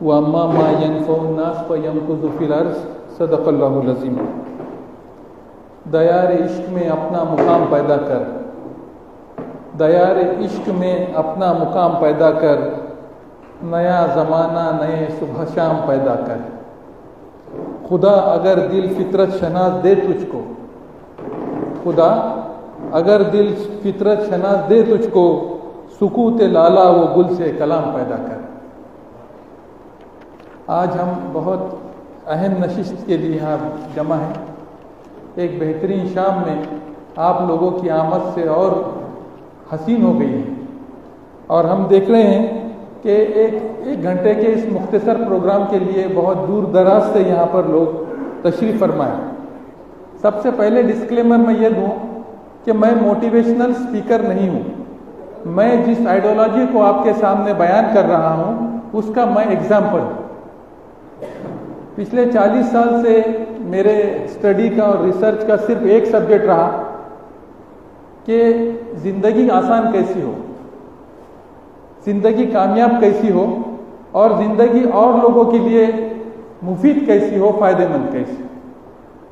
व अम्मा मा यनफ़उन नास फ़यमकुज़ु फ़िल अर्ज़ सदक़ल्लाहुल अज़ीम। दयार इश्क में अपना मुकाम पैदा कर, दयार इश्क में अपना मुकाम पैदा कर, नया ज़माना नए सुबह शाम पैदा कर। खुदा अगर दिल फितरत शनास दे तुझको, खुदा अगर दिल फितरत शनास दे तुझको, सुकूत लाला वो गुल से कलाम पैदा कर। आज हम बहुत अहम नशिस्त के लिए यहाँ जमा हैं। एक बेहतरीन शाम में आप लोगों की आमद से और हसीन हो गई है, और हम देख रहे हैं कि एक घंटे के इस मुख्तसर प्रोग्राम के लिए बहुत दूर दराज से यहाँ पर लोग तशरीफ़ फरमाए। सबसे पहले डिस्क्लेमर मैं ये दूँ कि मैं मोटिवेशनल स्पीकर नहीं हूँ। मैं जिस आइडियोलॉजी को आपके सामने बयान कर रहा हूँ उसका मैं एग्जाम्पल हूँ। पिछले 40 साल से मेरे स्टडी का और रिसर्च का सिर्फ एक सब्जेक्ट रहा कि ज़िंदगी आसान कैसी हो, ज़िंदगी कामयाब कैसी हो, और ज़िंदगी और लोगों के लिए मुफीद कैसी हो, फ़ायदेमंद कैसी।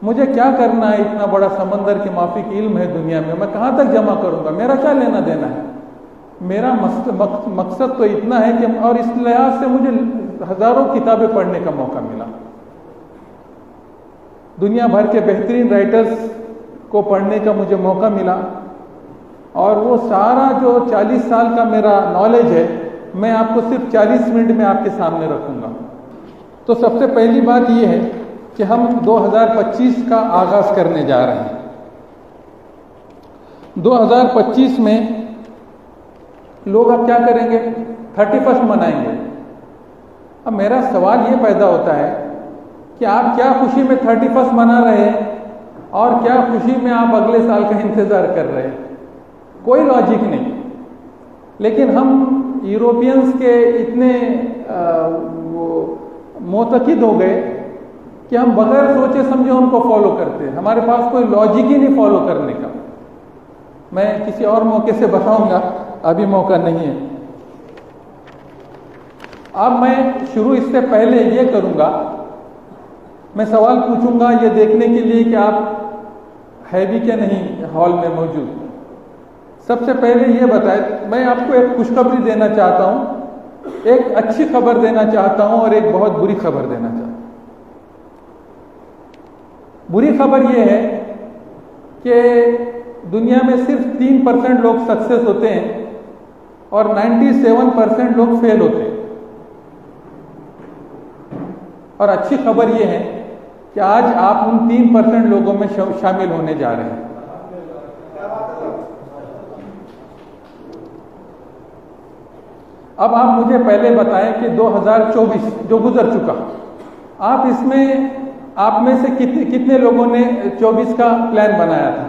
मुझे क्या करना है, इतना बड़ा समंदर के माफिक इल्म है दुनिया में, मैं कहाँ तक जमा करूँगा, मेरा क्या लेना देना है। मेरा मकसद तो इतना है कि, और इस लिहाज से मुझे हज़ारों किताबें पढ़ने का मौका मिला। दुनिया भर के बेहतरीन राइटर्स को पढ़ने का मुझे मौका मिला, और वो सारा जो 40 साल का मेरा नॉलेज है मैं आपको सिर्फ 40 मिनट में आपके सामने रखूँगा। तो सबसे पहली बात ये है कि हम 2025 का आगाज़ करने जा रहे हैं। 2025 में लोग अब क्या करेंगे, 31 मनाएंगे। अब मेरा सवाल ये पैदा होता है कि आप क्या खुशी में 31 मना रहे हैं और क्या खुशी में आप अगले साल का इंतज़ार कर रहे हैं। कोई लॉजिक नहीं। लेकिन हम यूरोपियंस के इतने मोतकिद हो गए कि हम बगैर सोचे समझे उनको फॉलो करते हैं। हमारे पास कोई लॉजिक ही नहीं फॉलो करने का। मैं किसी और मौके से बताऊंगा, अभी मौका नहीं है। अब मैं शुरू इससे पहले ये करूंगा, मैं सवाल पूछूंगा ये देखने के लिए कि आप है भी क्या नहीं हॉल में मौजूद। सबसे पहले ये बताएं, मैं आपको एक खुशखबरी देना चाहता हूं, एक अच्छी खबर देना चाहता हूं और एक बहुत बुरी खबर देना चाहता हूं। बुरी खबर ये है कि दुनिया में सिर्फ 3% लोग सक्सेस होते हैं और 97% लोग फेल होते हैं। और अच्छी खबर ये है कि आज आप उन 3% लोगों में शामिल होने जा रहे हैं। अब आप मुझे पहले बताएं कि 2024 जो गुजर चुका, आप इसमें आप में से कितने लोगों ने 24 का प्लान बनाया था?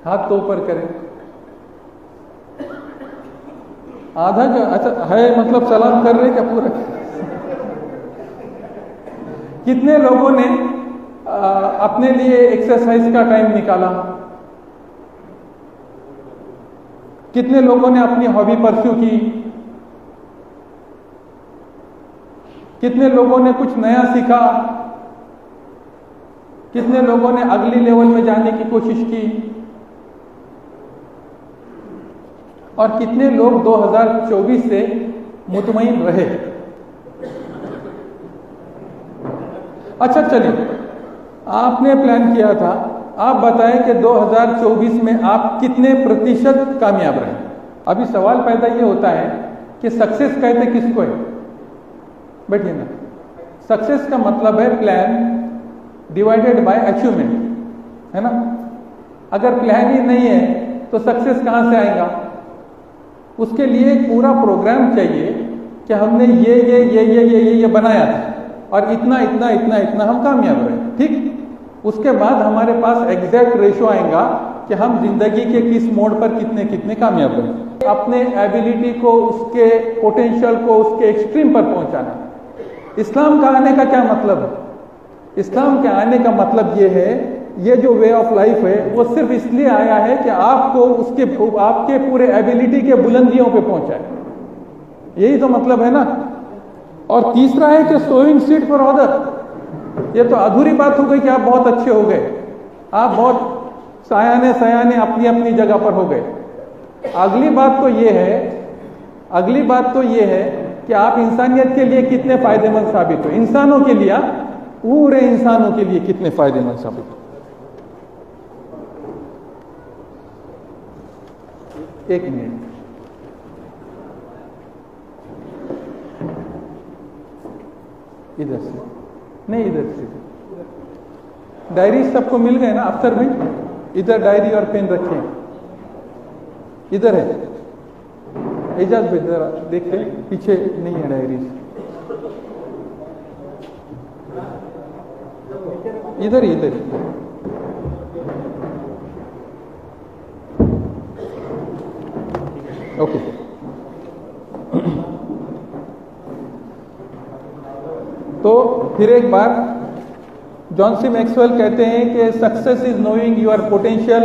हाथ तो ऊपर करें। आधा का अच्छा है, मतलब सलाम कर रहे क्या पूरा? कितने लोगों ने अपने लिए एक्सरसाइज का टाइम निकाला? कितने लोगों ने अपनी हॉबी परस्यू की? कितने लोगों ने कुछ नया सीखा? कितने लोगों ने अगली लेवल में जाने की कोशिश की? और कितने लोग 2024 से मुतमईन रहे? अच्छा चलिए, आपने प्लान किया था, आप बताएं कि 2024 में आप कितने प्रतिशत कामयाब रहे। अभी सवाल पैदा ये होता है कि सक्सेस कहते किसको है? बैठिए ना। सक्सेस का मतलब है प्लान डिवाइडेड बाय अचीवमेंट, है ना। अगर प्लान ही नहीं है तो सक्सेस कहाँ से आएगा? उसके लिए एक पूरा प्रोग्राम चाहिए कि हमने ये बनाया था और इतना इतना इतना इतना हम कामयाब रहे, ठीक। उसके बाद हमारे पास एग्जैक्ट रेशो आएगा कि हम जिंदगी के किस मोड़ पर कितने कितने कामयाब रहे। अपने एबिलिटी को, उसके पोटेंशियल को उसके एक्सट्रीम पर पहुंचाना। इस्लाम का आने का क्या मतलब है? इस्लाम के आने का मतलब ये है, ये जो वे ऑफ लाइफ है वो सिर्फ इसलिए आया है कि आपको आपके पूरे एबिलिटी के बुलंदियों पे पहुंचाए। यही तो मतलब है ना। और तीसरा है कि सोइंग सीड फॉर अदर। ये तो अधूरी बात हो गई कि आप बहुत अच्छे हो गए, आप बहुत सयाने सयाने अपनी अपनी जगह पर हो गए। अगली बात तो ये है कि आप इंसानियत के लिए कितने फायदेमंद साबित हो, इंसानों के लिए, पूरे इंसानों के लिए कितने फायदेमंद साबित हो। एक मिनट, इधर से नहीं, इधर से। डायरी सबको मिल गए ना अफसर में? इधर डायरी और पेन रखें, इधर है। एजाज भाई जरा देखिए, पीछे नहीं है डायरी, इधर ही, इधर ही। ओके। तो फिर एक बार जॉन सी मैक्सवेल कहते हैं कि success is knowing your potential,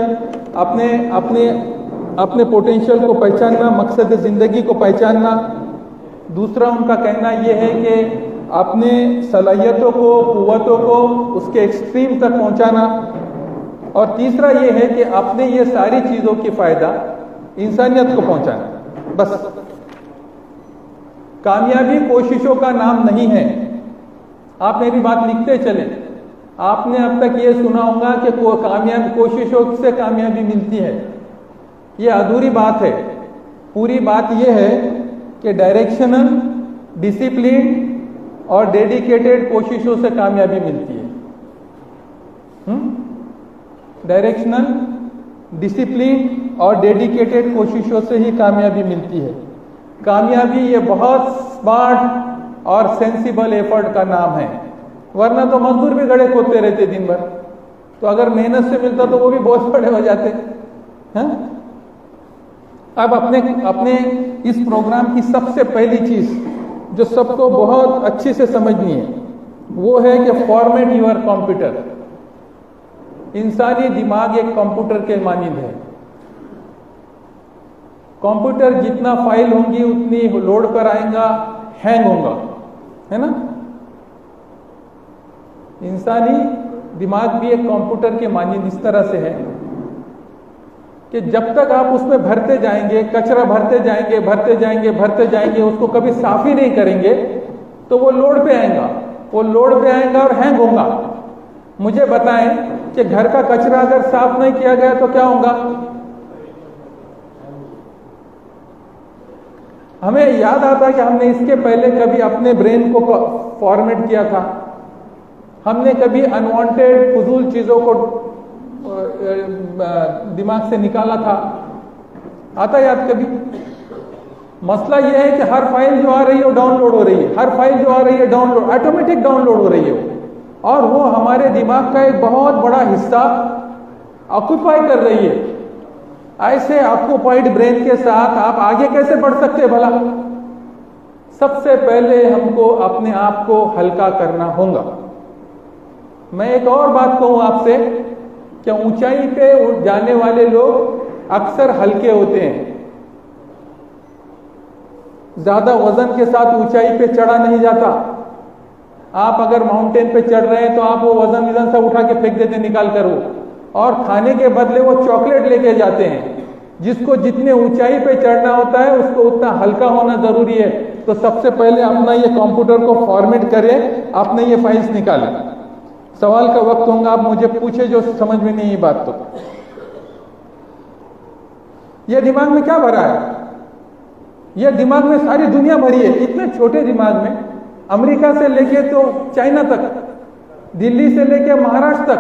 अपने पोटेंशियल को पहचानना, मकसद जिंदगी को पहचानना। दूसरा उनका कहना यह है कि अपने सलाहियतों को, कुव्वतों को उसके एक्सट्रीम तक पहुंचाना। और तीसरा यह है कि अपने ये सारी चीजों की फायदा इंसानियत को पहुंचाना। बस कामयाबी कोशिशों का नाम नहीं है। आप मेरी बात लिखते चले। आपने अब तक ये सुना होगा कि कामयाबी कोशिशों से कामयाबी मिलती है, ये अधूरी बात है। पूरी बात यह है कि डायरेक्शनल, डिसिप्लिन और डेडिकेटेड कोशिशों से कामयाबी मिलती है। डायरेक्शनल, डिसिप्लिन और डेडिकेटेड कोशिशों से ही कामयाबी मिलती है। कामयाबी ये बहुत स्मार्ट और सेंसिबल एफर्ट का नाम है, वरना तो मजदूर भी गड़े खोदते रहते दिन भर। तो अगर मेहनत से मिलता तो वो भी बहुत बड़े हो जाते हैं। अब अपने इस प्रोग्राम की सबसे पहली चीज जो सबको बहुत अच्छे से समझनी है वो है कि फॉर्मेट योर कंप्यूटर। इंसानी दिमाग एक कंप्यूटर के मानिंद है। कंप्यूटर जितना फाइल होंगी उतनी लोड पर आएगा, हैंग होगा, है ना। इंसानी दिमाग भी एक कंप्यूटर के मानिंद इस तरह से है कि जब तक आप उसमें भरते जाएंगे, कचरा भरते जाएंगे, उसको कभी साफ ही नहीं करेंगे तो वो लोड पे आएगा और हैंग होगा। मुझे बताएं कि घर का कचरा अगर साफ नहीं किया गया तो क्या होगा? हमें याद आता है कि हमने इसके पहले कभी अपने ब्रेन को फॉर्मेट किया था। हमने कभी अनवांटेड फजूल चीजों को दिमाग से निकाला था। आता याद कभी? मसला यह है कि हर फाइल जो आ रही है वो डाउनलोड हो रही है, हर फाइल जो आ रही है डाउनलोड, ऑटोमेटिक डाउनलोड हो रही है और वो हमारे दिमाग का एक बहुत बड़ा हिस्सा ऑक्यूपाई कर रही है। ऐसे ऑक्यूपाइड ब्रेन के साथ आप आगे कैसे बढ़ सकते हैं भला? सबसे पहले हमको अपने आप को हल्का करना होगा। मैं एक और बात कहूं आपसे कि ऊंचाई पे जाने वाले लोग अक्सर हल्के होते हैं। ज्यादा वजन के साथ ऊंचाई पे चढ़ा नहीं जाता। आप अगर माउंटेन पे चढ़ रहे हैं तो आप वो वजन सब उठा के फेंक देते निकाल कर वो, और खाने के बदले वो चॉकलेट लेके जाते हैं। जिसको जितने ऊंचाई पे चढ़ना होता है उसको उतना हल्का होना जरूरी है। तो सबसे पहले अपना ये कंप्यूटर को फॉर्मेट करें, अपने ये फाइल्स निकालें। सवाल का वक्त होगा, आप मुझे पूछे जो समझ में नहीं बात। तो ये दिमाग में क्या भरा है? ये दिमाग में सारी दुनिया भरी है। इतने छोटे दिमाग में अमेरिका से लेके तो चाइना तक, दिल्ली से लेके महाराष्ट्र तक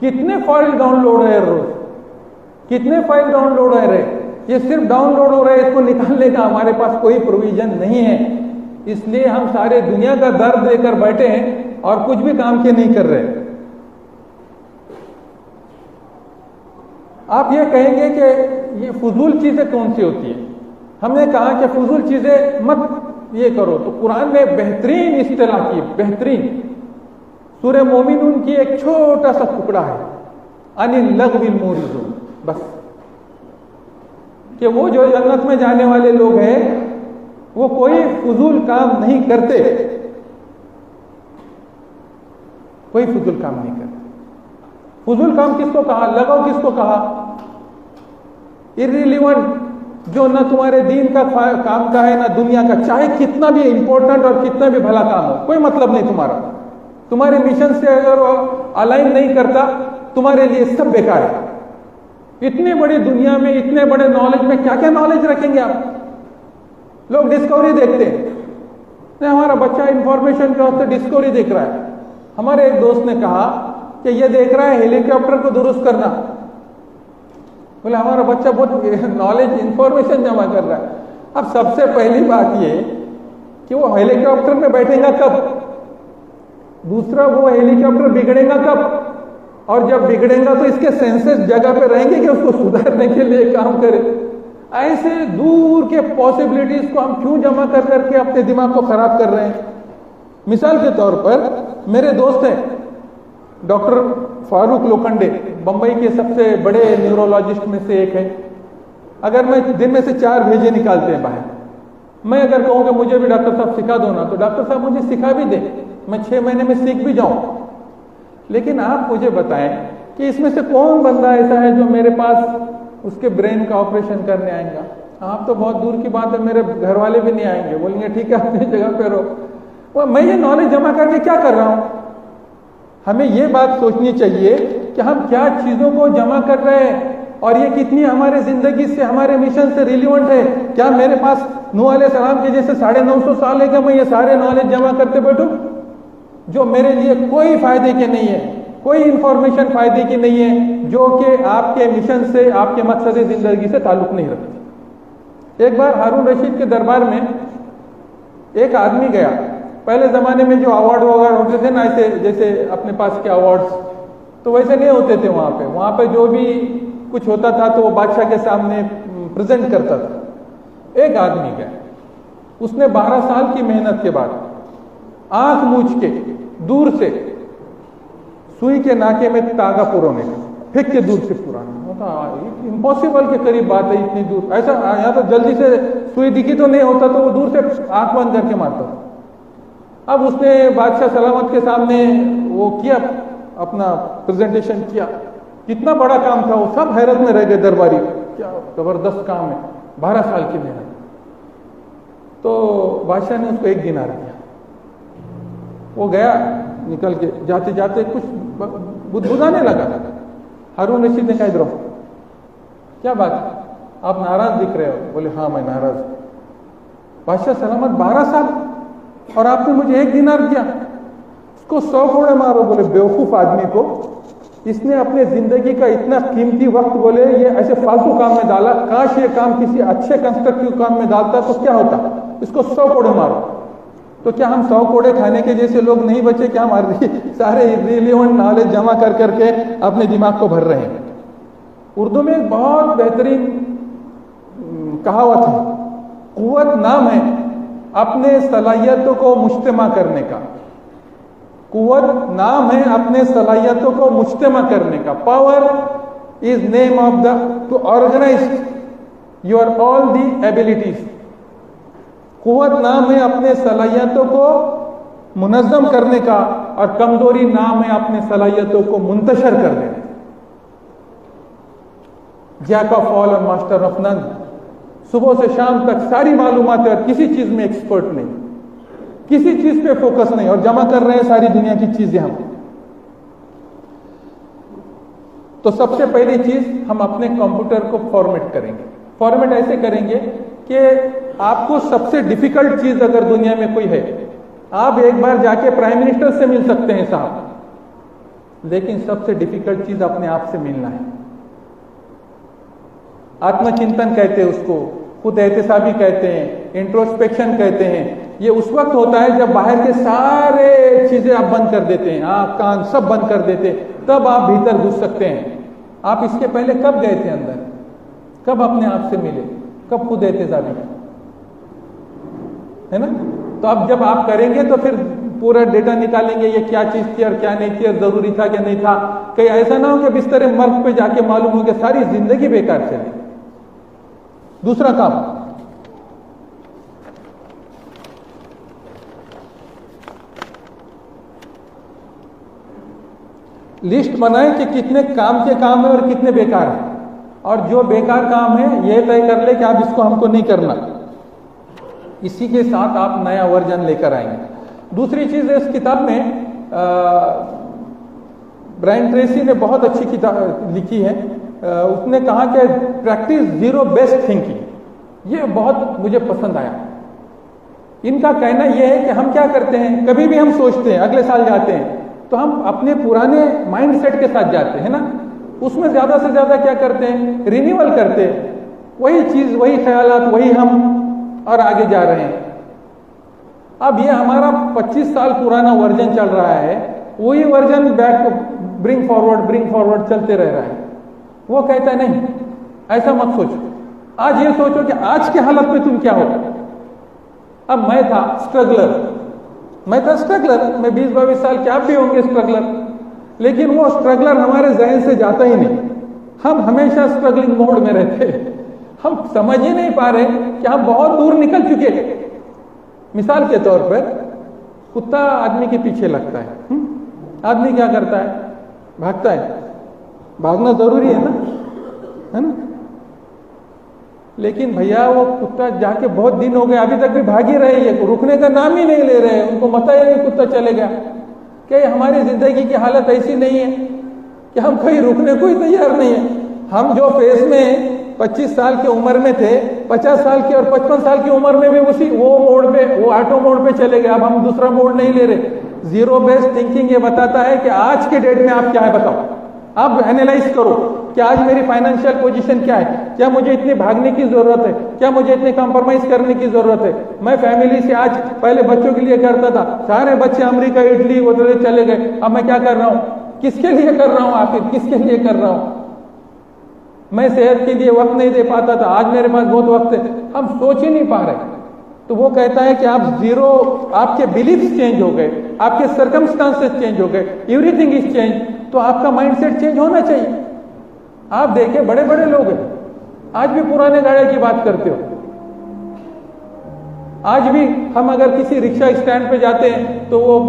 कितने फाइल डाउनलोड है रोज, कितने फाइल डाउनलोड है रहे। ये सिर्फ डाउनलोड हो रहे हैं, इसको निकालने का हमारे पास कोई प्रोविजन नहीं है। इसलिए हम सारे दुनिया का दर्द लेकर बैठे हैं और कुछ भी काम के नहीं कर रहे। आप ये कहेंगे कि ये फजूल चीजें कौन सी होती है? हमने कहा कि फजूल चीजें मत ये करो। तो कुरान ने बेहतरीन इस्तिलाह की, बेहतरीन। सूरह मोमिनून की एक छोटा सा टुकड़ा है, अनिल लग़विल मुरिज़ून, बस कि वो जो जन्नत में जाने वाले लोग हैं वो कोई फजूल काम नहीं करते, कोई फजूल काम नहीं करते। फजूल काम किसको कहा, लगाओ किसको कहा, इर्रिलेवेंट, जो ना तुम्हारे दीन का काम का है ना दुनिया का, चाहे कितना भी इंपॉर्टेंट और कितना भी भला काम हो, कोई मतलब नहीं तुम्हारा, तुम्हारे मिशन से अगर अलाइन नहीं करता तुम्हारे लिए सब बेकार है। इतनी बड़ी दुनिया में, इतने बड़े नॉलेज में क्या क्या नॉलेज रखेंगे आप? लोग डिस्कवरी देखते हैं, नहीं हमारा बच्चा इंफॉर्मेशन के वास्ते डिस्कवरी देख रहा है। हमारे एक दोस्त ने कहा कि ये देख रहा है हेलीकॉप्टर को दुरुस्त करना। बोले हमारा बच्चा बहुत नॉलेज इंफॉर्मेशन जमा कर रहा है। अब सबसे पहली बात ये कि वो हेलीकॉप्टर में बैठेगा कब, दूसरा वो हेलीकॉप्टर बिगड़ेगा कब, और जब बिगड़ेगा तो इसके सेंसेस जगह पे रहेंगे कि उसको सुधारने के लिए काम करे। ऐसे दूर के पॉसिबिलिटीज को हम क्यों जमा कर करके अपने दिमाग को खराब कर रहे हैं? मिसाल के तौर पर मेरे दोस्त हैं डॉक्टर फारूक लोखंडे, बंबई के सबसे बड़े न्यूरोलॉजिस्ट में से एक है। अगर मैं दिन में से 4 भेजे निकालते हैं बाहर, मैं अगर कहूं कि मुझे भी डॉक्टर साहब सिखा दो ना, तो डॉक्टर साहब मुझे सिखा भी दे, मैं 6 महीने में सीख भी जाऊं। लेकिन आप मुझे बताएं कि इसमें से कौन बंदा ऐसा है जो मेरे पास उसके ब्रेन का ऑपरेशन करने आएगा? आप तो बहुत दूर की बात है, मेरे घर वाले भी नहीं आएंगे, बोलेंगे ठीक है अपनी जगह पे रहो। मैं ये नॉलेज जमा करके क्या कर रहा हूं? हमें ये बात सोचनी चाहिए कि हम क्या चीजों को जमा कर रहे हैं और ये कितनी हमारे जिंदगी से, हमारे मिशन से रिलेवेंट है। क्या मेरे पास नूह अलैहिस्सलाम के जैसे 950 साल है कि मैं ये सारे नॉलेज जमा करते बैठूं जो मेरे लिए कोई फायदे के नहीं है, कोई इंफॉर्मेशन फायदे की नहीं है, जो कि आपके मिशन से, आपके मकसद जिंदगी से ताल्लुक नहीं रखती। एक बार हारून रशीद के दरबार में एक आदमी गया। पहले जमाने में जो अवार्ड वगैरह होते थे ना, ऐसे जैसे अपने पास के अवार्ड्स, तो वैसे नहीं होते थे वहां पे जो भी कुछ होता था तो वो बादशाह के सामने प्रेजेंट करता था। एक आदमी गया, उसने 12 साल की मेहनत के बाद आंख मूछ के दूर से सुई के नाके में तागा पुरोने का, फेंक के दूर से पुराना होता, इम्पॉसिबल के करीब बात है इतनी दूर। ऐसा यहाँ तो जल्दी से सुई दिखी तो नहीं होता, तो वो दूर से आंख बंद करके मारता था। अब उसने बादशाह सलामत के सामने वो किया, अपना प्रेजेंटेशन किया, कितना बड़ा काम था, वो सब हैरत में रह गए दरबारी, क्या जबरदस्त काम है, 12 साल की मेहनत। तो बादशाह ने उसको 1 दिनार दिया। वो गया निकल के, जाते जाते कुछ बुदबुदाने लगा। हारून रशीद ने कहा इधर क्या बात, आप नाराज दिख रहे हो? बोले हाँ मैं नाराज हूं। बादशाह सलामत 12 साल और आपने मुझे 1 दिनार दिया, उसको 100 कोड़े मारो। बोले बेवकूफ आदमी को, इसने अपने जिंदगी का इतना कीमती वक्त बोले ये ऐसे फालतू काम में डाला, काश ये काम किसी अच्छे कंस्ट्रक्टिव काम में डालता तो क्या होता, इसको 100 कोड़े मारो। तो क्या हम 100 कोड़े खाने के जैसे लोग नहीं बचे क्या? हमारे सारे रिलेवेंट नॉलेज जमा कर करके अपने दिमाग को भर रहे हैं। उर्दू में एक बहुत बेहतरीन कहावत है, कुव्वत नाम है अपने सलाहियतों को मुज्तमा करने का। कुव्वत नाम है अपने सलाहियतों को मुज्तमा करने का। Power is name of the to organise your all the abilities. कुव्वत नाम है अपने सलाहियतों को मुनज़्ज़म करने का, और कमजोरी नाम है अपने सलाहियतों को मुंतशर करने का। जैक ऑफ ऑल और मास्टर ऑफ नन, सुबह से शाम तक सारी मालूमात है और किसी चीज में एक्सपर्ट नहीं, किसी चीज पे फोकस नहीं, और जमा कर रहे हैं सारी दुनिया की चीजें हम। तो सबसे पहली चीज हम अपने कंप्यूटर को फॉर्मेट करेंगे। फॉर्मेट ऐसे करेंगे कि आपको सबसे डिफिकल्ट चीज अगर दुनिया में कोई है, आप एक बार जाके प्राइम मिनिस्टर से मिल सकते हैं साहब, लेकिन सबसे डिफिकल्ट चीज अपने आप से मिलना है। आत्मचिंतन कहते हैं उसको, खुद एहतिसाबी कहते हैं, इंट्रोस्पेक्शन कहते हैं। ये उस वक्त होता है जब बाहर के सारे चीजें आप बंद कर देते हैं, आंख कान सब बंद कर देते हैं, तब आप भीतर घुस सकते हैं। आप इसके पहले कब गए थे अंदर, कब अपने आप से मिले, कब खुद एहतिसाबी है ना? तो अब जब आप करेंगे तो फिर पूरा डेटा निकालेंगे, ये क्या चीज थी और क्या नहीं थी, और जरूरी था क्या नहीं था। कहीं ऐसा ना हो कि बिस्तर मर्ग पे जाके मालूम हो कि सारी जिंदगी बेकार चली। दूसरा काम, लिस्ट बनाएं कि कितने काम के काम है और कितने बेकार है, और जो बेकार काम है ये तय कर ले कि आप इसको हमको नहीं करना। इसी के साथ आप नया वर्जन लेकर आएंगे। दूसरी चीज है, इस किताब में ब्रायन ट्रेसी ने बहुत अच्छी किताब लिखी है। उसने कहा कि प्रैक्टिस जीरो बेस्ट थिंकिंग। ये बहुत मुझे पसंद आया। इनका कहना यह है कि हम क्या करते हैं, कभी भी हम सोचते हैं अगले साल जाते हैं तो हम अपने पुराने माइंडसेट के साथ जाते हैं ना, उसमें ज्यादा से ज्यादा क्या करते हैं, रिन्यूअल करते हैं, वही चीज, वही ख्यालात, वही हम, और आगे जा रहे हैं। अब ये हमारा 25 साल पुराना वर्जन चल रहा है, वही वर्जन बैक ब्रिंग फॉरवर्ड चलते रह रहा है। वो कहता है नहीं, ऐसा मत सोचो, आज ये सोचो कि आज के हालत में तुम क्या हो। अब मैं था स्ट्रगलर, मैं 20-22 साल के, आप भी होंगे स्ट्रगलर, लेकिन वो स्ट्रगलर हमारे जहन से जाता ही नहीं। हम हमेशा स्ट्रगलिंग मोड में रहते हैं। हम समझ ही नहीं पा रहे कि हम बहुत दूर निकल चुके हैं। मिसाल के तौर पर कुत्ता आदमी के पीछे लगता है, आदमी क्या करता है, भागता है। भागना जरूरी है ना, लेकिन भैया वो कुत्ता जाके बहुत दिन हो गए, अभी तक भी भाग ही रहे हैं, रुकने का नाम ही नहीं ले रहे। उनको पता ही नहीं कुत्ता चले गया। क्या हमारी जिंदगी की हालत ऐसी नहीं है कि हम कहीं रुकने को ही तैयार नहीं है। हम जो फेज में 25 साल की उम्र में थे, 50 साल की और 55 साल की उम्र में भी उसी वो मोड पे, वो ऑटो मोड पे चले गए। अब हम दूसरा मोड नहीं ले रहे। जीरो बेस्ड थिंकिंग ये बताता है कि आज के डेट में आप क्या है बताओ। आप एनालाइज करो कि आज मेरी फाइनेंशियल पोजीशन क्या है, क्या मुझे इतनी भागने की जरूरत है, क्या मुझे इतनी कॉम्प्रोमाइज करने की जरूरत है। मैं फैमिली से आज, पहले बच्चों के लिए करता था, सारे बच्चे अमेरिका, इटली उधर चले गए, अब मैं क्या कर रहा हूं, किसके लिए कर रहा हूं, आखिर किसके लिए कर रहा हूं। मैं सेहत के लिए वक्त नहीं दे पाता था, आज मेरे पास बहुत वक्त है। हम सोच ही नहीं पा रहे। तो वो कहता है कि आप जीरो, आपके बिलीफ चेंज हो गए, आपके सर्कमस्टांसेस चेंज हो गए, एवरीथिंग इज चेंज, तो आपका माइंडसेट चेंज होना चाहिए। आप देखिए बड़े बड़े लोग हैं, आज भी पुराने गाड़े की बात करते हो। आज भी हम अगर किसी रिक्शा स्टैंड पे जाते हैं तो वो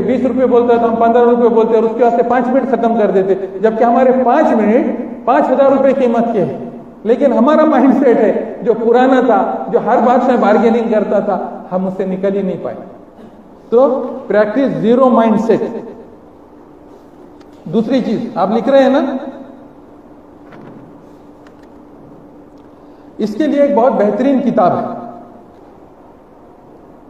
20 रुपये बोलता है तो हम 15 रुपये बोलते हैं और उसके वास्ते 5 मिनट खत्म कर देते, जबकि हमारे 5 मिनट 5,000 रुपये कीमत के हैं। लेकिन हमारा माइंडसेट है जो पुराना था, जो हर बात में बार्गेनिंग करता था, हम उससे निकल ही नहीं पाए। तो प्रैक्टिस जीरो माइंडसेट। दूसरी चीज आप लिख रहे हैं ना, इसके लिए एक बहुत बेहतरीन किताब है,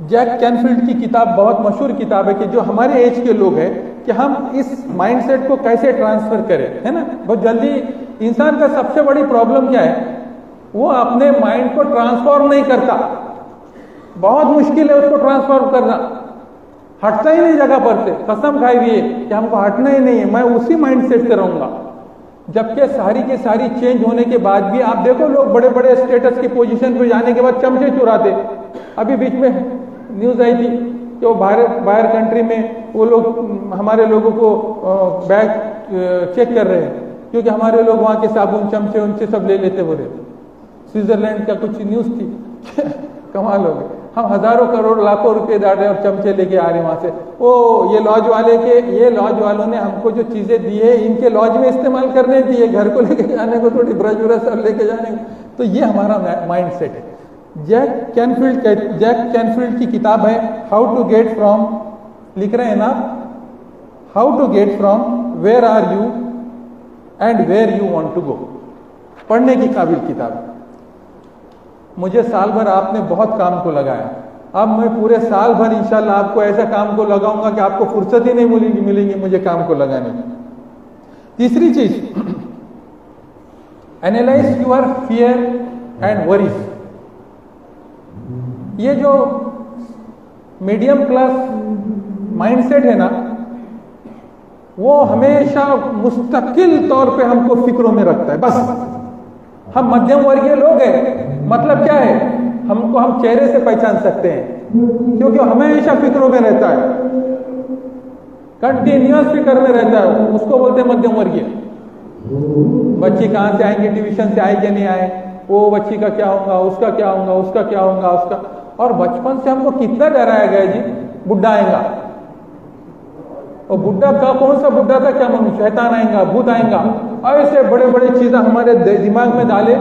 जैक कैनफील्ड की किताब, बहुत मशहूर किताब है कि जो हमारे एज के लोग हैं कि हम इस माइंडसेट को कैसे ट्रांसफर करें, है ना। बहुत जल्दी इंसान का सबसे बड़ी प्रॉब्लम क्या है, वो अपने माइंड को ट्रांसफॉर्म नहीं करता। बहुत मुश्किल है उसको ट्रांसफॉर्म करना, हटता ही नहीं जगह पर से। कसम खाई हुई है कि हमको हटना ही नहीं है, मैं उसी माइंडसेट से रहूंगा। जबकि सारी की सारी चेंज होने के बाद भी आप देखो, लोग बड़े बड़े स्टेटस की पोजीशन पे जाने के बाद चमचे चुराते। अभी बीच में न्यूज आई थी कि वो बाहर कंट्री में वो लोग हमारे लोगों को बैग चेक कर रहे हैं, क्योंकि हमारे लोग वहां के साबुन, चमचे उनसे सब ले लेते बोले। स्विट्जरलैंड का कुछ न्यूज थी कमाल हो गए। हम हजारों करोड़ लाखों रुपए डाल रहे और चमचे लेके आ रहे वहां से। ओ ये लॉज वालों ने हमको जो चीजें दी है, इनके लॉज में इस्तेमाल करने दिए, घर को लेके जाने को, थोड़ी ब्रश व्रश सब लेके जाने को। तो ये हमारा माइंड सेट है। जैक कैनफील्ड की किताब है हाउ टू गेट फ्रॉम, लिख रहे हैं ना, how to get from where are you and where you want to go. पढ़ने की काबिल किताब है। मुझे साल भर आपने बहुत काम को लगाया, अब मैं पूरे साल भर इंशाल्लाह आपको ऐसा काम को लगाऊंगा कि आपको फुर्सत ही नहीं मिलेगी मुझे काम को लगाने की। तीसरी चीज, analyse your fear and worries. ये जो मीडियम क्लास माइंडसेट है ना, वो हमेशा मुस्तकिल तौर पे हमको फिक्रों में रखता है। बस हम मध्यम वर्गीय लोग हैं, मतलब क्या है, हम चेहरे से पहचान सकते हैं, क्योंकि हमेशा फिक्रों में रहता है, कंटिन्यूअस फिक्र में रहता है। उसको बोलते हैं मध्यम वर्गीय। बच्ची कहां से आएंगे, ट्यूशन से आए कि नहीं आए, वो बच्ची का क्या होगा, उसका क्या होगा, उसका क्या होगा, उसका। और बचपन से हमको कितना डराया गया जी, बुढ़ा आएगा, और बुड्ढा का कौन सा बुड्ढा था, क्या मालूम शैतान आएगा, भूत आएगा, ऐसे बड़े बड़े चीजें हमारे दिमाग में डाले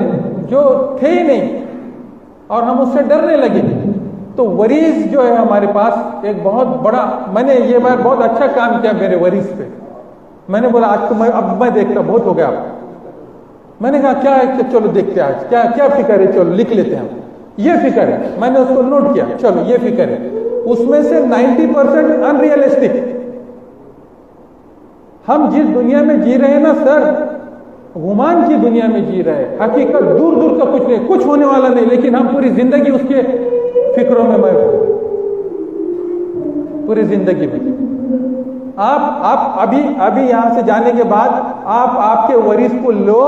जो थे ही नहीं और हम उससे डरने लगे। तो वरीज जो है हमारे पास एक बहुत बड़ा, मैंने ये बार बहुत अच्छा काम किया मेरे वरीज पे। मैंने बोला आज तो अब मैं देखता, बहुत हो गया। मैंने कहा क्या है, चलो देखते हैं आज क्या क्या फिक्र है, चलो लिख लेते हैं हम। ये फिक्र है, मैंने उसको नोट किया, चलो ये फिक्र है। उसमें से 90% अनरियलिस्टिक। हम जिस दुनिया में जी रहे हैं ना सर, गुमान की दुनिया में जी रहे हैं। हकीकत दूर दूर का कुछ नहीं, कुछ होने वाला नहीं, लेकिन हम पूरी जिंदगी उसके फिक्रों में मर, पूरी जिंदगी में। आप अभी यहां से जाने के बाद आप आपके वरीज को लो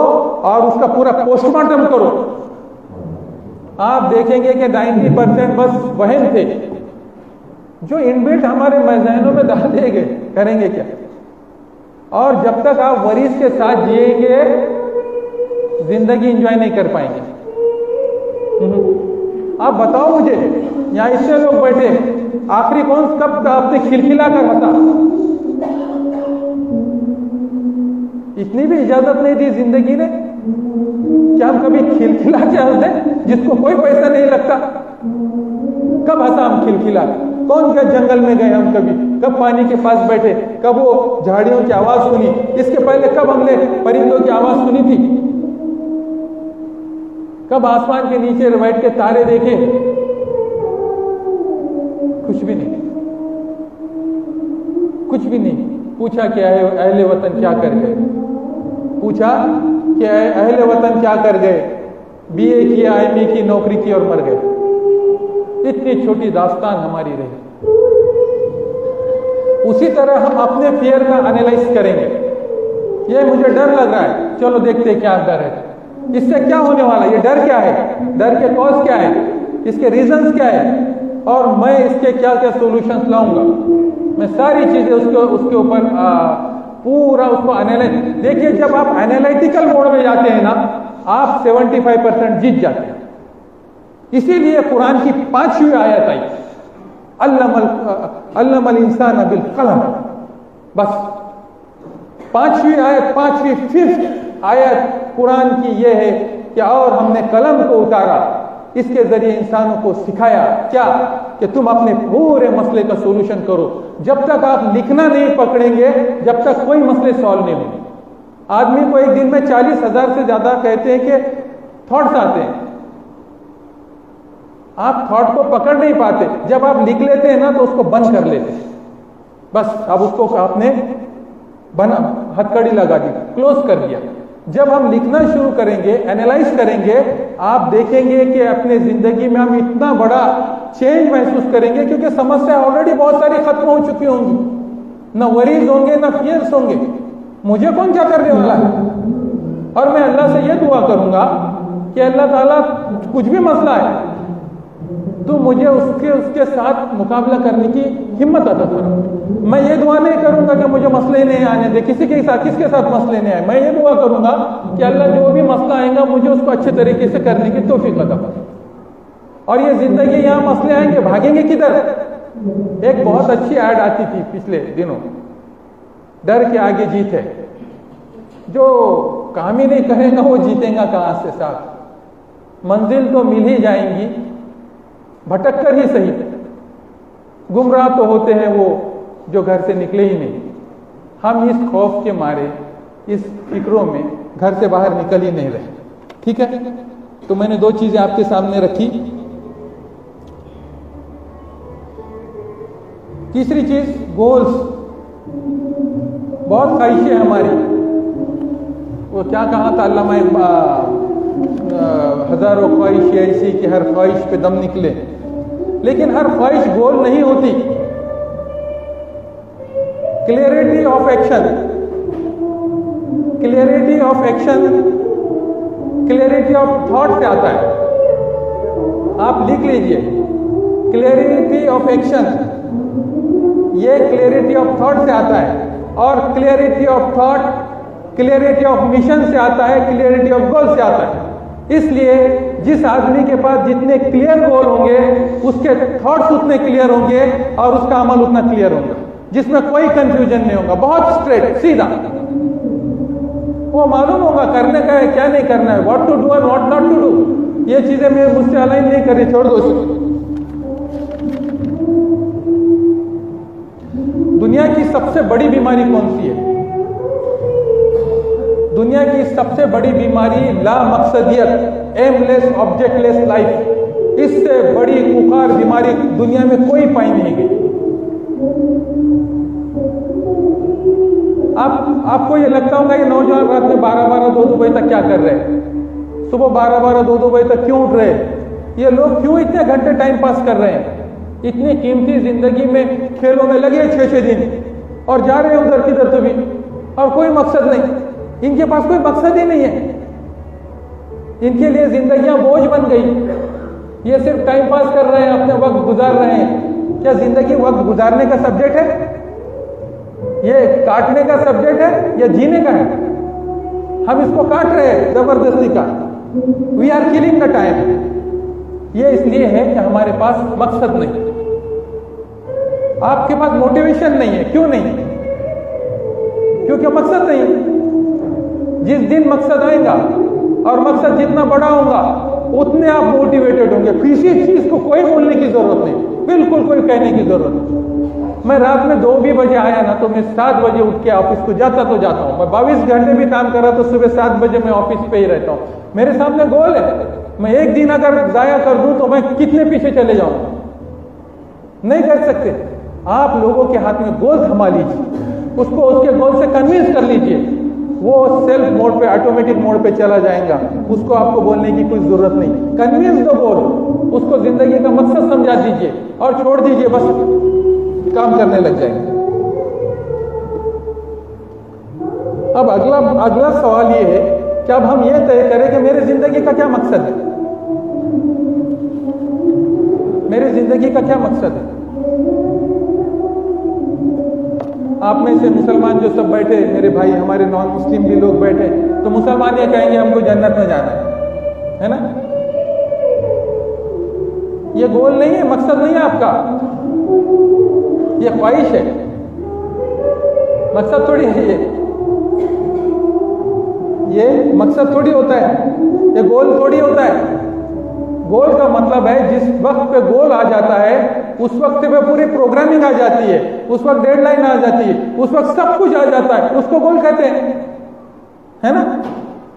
और उसका पूरा पोस्टमार्टम करो। आप देखेंगे कि 90% बस वहम थे जो इनबिल्ट हमारे जहनों में डाल दिए गए। करेंगे क्या? और जब तक आप वरीज के साथ जिएंगे जिंदगी एंजॉय नहीं कर पाएंगे। आप बताओ मुझे, यहां इतने लोग बैठे, आखिरी कौन कब आपने खिलखिला कर हंसा? इतनी भी इजाजत नहीं दी जिंदगी ने क्या हम कभी खिलखिला के हंसे, जिसको कोई पैसा नहीं लगता? कब हंसा हम खिलखिला? कौन के जंगल में गए हम कभी? कब पानी के पास बैठे? कब वो झाड़ियों की आवाज सुनी? इसके पहले कब हमने परिंदों की आवाज सुनी थी? कब आसमान के नीचे बैठ के तारे देखे? कुछ भी नहीं, कुछ भी नहीं। पूछा कि अहले वतन क्या कर गए? पूछा कि अहले वतन क्या कर गए? बीए किया, एमए की, नौकरी की और मर गए। इतनी छोटी दास्तान हमारी रही। उसी तरह हम अपने फियर का एनालाइज करेंगे। ये मुझे डर लग रहा है, चलो देखते हैं क्या डर है, इससे क्या होने वाला है, ये डर क्या है, डर के कॉज क्या है, इसके रीजंस क्या है, और मैं इसके क्या क्या सॉल्यूशंस लाऊंगा। मैं सारी चीजें उसके ऊपर पूरा उसको एनालाइज। देखिए, जब आप एनालिटिकल मोड में जाते हैं ना, आप 75% जीत जाते हैं। इसीलिए कुरान की 5वीं आयत आई, अल्लमल इंसान बिल कलम। बस 5वीं आयत, 5th आयत कुरान की यह है कि और हमने कलम को उतारा, इसके जरिए इंसानों को सिखाया क्या, कि तुम अपने पूरे मसले का सोल्यूशन करो। जब तक आप लिखना नहीं पकड़ेंगे, जब तक कोई मसले सॉल्व नहीं होंगे। आदमी को एक दिन में 40,000 से ज्यादा कहते हैं कि थॉट्स आते हैं, आप थॉट को पकड़ नहीं पाते। जब आप लिख लेते हैं ना तो उसको बंद कर लेते हैं। बस अब उसको आपने हथकड़ी लगा दी, क्लोज कर दिया। जब हम लिखना शुरू करेंगे, एनालाइज करेंगे, आप देखेंगे कि अपने जिंदगी में हम इतना बड़ा चेंज महसूस करेंगे, क्योंकि समस्या ऑलरेडी बहुत सारी खत्म हो चुकी होंगी। ना वरीज होंगे, ना फियर्स होंगे। मुझे कौन क्या करने वाला है? और मैं अल्लाह से यह दुआ करूंगा कि अल्लाह ताला कुछ भी मसला है तो मुझे उसके साथ मुकाबला करने की हिम्मत अता करो। मैं ये दुआ नहीं करूंगा कि मुझे मसले नहीं आने दे, किसके साथ मसले नहीं आए। मैं ये दुआ करूंगा कि अल्लाह जो भी मसला आएगा मुझे उसको अच्छे तरीके से करने की तौफीक अता करो। और ये जिंदगी, यहाँ मसले आएंगे, भागेंगे किधर? एक बहुत अच्छी ऐड आती थी पिछले दिनों, डर के आगे जीत है। जो काम ही नहीं करेगा वो जीतेगा कहां से साहब? मंजिल तो मिल ही जाएंगी, भटक कर ही सही। गुमराह तो होते हैं वो जो घर से निकले ही नहीं। हम इस खौफ के मारे, इस फिक्रों में घर से बाहर निकल ही नहीं रहे। ठीक है, तो मैंने 2 चीजें आपके सामने रखी। तीसरी चीज, गोल्स। बहुत ख्वाहिशें हमारी, वो क्या कहा था अल्लामा इकबाल, हजारों ख्वाहिश ऐसी कि हर ख्वाहिश पे दम निकले। लेकिन हर ख्वाहिश गोल नहीं होती। Clarity of action, clarity of action, clarity of thought से आता है। आप लिख लीजिए, क्लियरिटी ऑफ एक्शन, ये क्लियरिटी ऑफ थॉट से आता है। और clarity of thought, clarity of mission से आता है, क्लियरिटी ऑफ गोल से आता है। इसलिए जिस आदमी के पास जितने क्लियर गोल होंगे, उसके थॉट्स उतने क्लियर होंगे और उसका अमल उतना क्लियर होगा। जिसमें कोई कंफ्यूजन नहीं होगा, बहुत स्ट्रेट सीधा। वो मालूम होगा करने का है क्या नहीं करना है, what to do and what not to do. ये चीजें मैं मुझसे अलाइन नहीं करी, छोड़ दो। दुनिया की सबसे बड़ी बीमारी कौन सी है? दुनिया की सबसे बड़ी बीमारी लामकसदियत, एमलेस ऑब्जेक्टलेस लाइफ। इससे बड़ी खुखार बीमारी दुनिया में कोई पाई नहीं गई। आपको ये लगता होगा ये नौजवान रात में 12-12, 2-2 बजे तक क्या कर रहे हैं, सुबह 12-12, 2-2 बजे तक क्यों उठ रहे हैं, ये लोग क्यों इतने घंटे टाइम पास कर रहे हैं, इतनी कीमती जिंदगी में खेलों में लगे 6-6 दिन और जा रहे हैं उधर किधर तो भी, और कोई मकसद नहीं। इनके पास कोई मकसद ही नहीं है। इनके लिए जिंदगियां बोझ बन गई। ये सिर्फ टाइम पास कर रहे हैं, अपने वक्त गुजार रहे हैं। क्या जिंदगी वक्त गुजारने का सब्जेक्ट है? ये काटने का सब्जेक्ट है या जीने का है? हम इसको काट रहे हैं जबरदस्ती का। We are killing the time. ये इसलिए है कि हमारे पास मकसद नहीं, आपके पास मोटिवेशन नहीं है। क्यों नहीं? क्योंकि मकसद नहीं। जिस दिन मकसद आएगा और मकसद जितना बड़ा होगा उतने आप मोटिवेटेड होंगे। किसी चीज को कोई बोलने की जरूरत नहीं, बिल्कुल कोई कहने की जरूरत नहीं। मैं रात में 2 भी बजे आया ना तो मैं 7 बजे उठ के ऑफिस को जाता हूँ। मैं 22 घंटे भी काम कर रहा तो सुबह 7 बजे मैं ऑफिस पे ही रहता हूँ। मेरे सामने गोल है। मैं एक दिन अगर जाया कर दूं तो मैं कितने पीछे चले जाऊं? नहीं कर सकते। आप लोगों के हाथ में गोल थमा लीजिए, उसको उसके गोल से कन्विंस कर लीजिए। वो सेल्फ मोड पे, ऑटोमेटिक मोड पे चला जाएगा। उसको आपको बोलने की कोई जरूरत नहीं। कन्विंस दो गोल, उसको जिंदगी का मकसद समझा दीजिए और छोड़ दीजिए, बस काम करने लग जाएंगे। अब अगला सवाल ये है कि अब हम ये तय करें कि मेरे जिंदगी का क्या मकसद है। मेरे जिंदगी का क्या मकसद है? आप में से मुसलमान जो सब बैठे, मेरे भाई, हमारे नॉन मुस्लिम भी लोग बैठे, तो मुसलमान ये कहेंगे हमको जन्नत में जाना है ना? ये गोल नहीं है, मकसद नहीं है आपका, ये ख्वाहिश है। मकसद थोड़ी है ये मकसद थोड़ी होता है, ये गोल थोड़ी होता है। गोल का मतलब है जिस वक्त पे गोल आ जाता है उस वक्त पे पूरी प्रोग्रामिंग आ जाती है, उस वक्त डेडलाइन आ जाती है, उस वक्त सब कुछ आ जाता है, उसको गोल कहते हैं, है ना?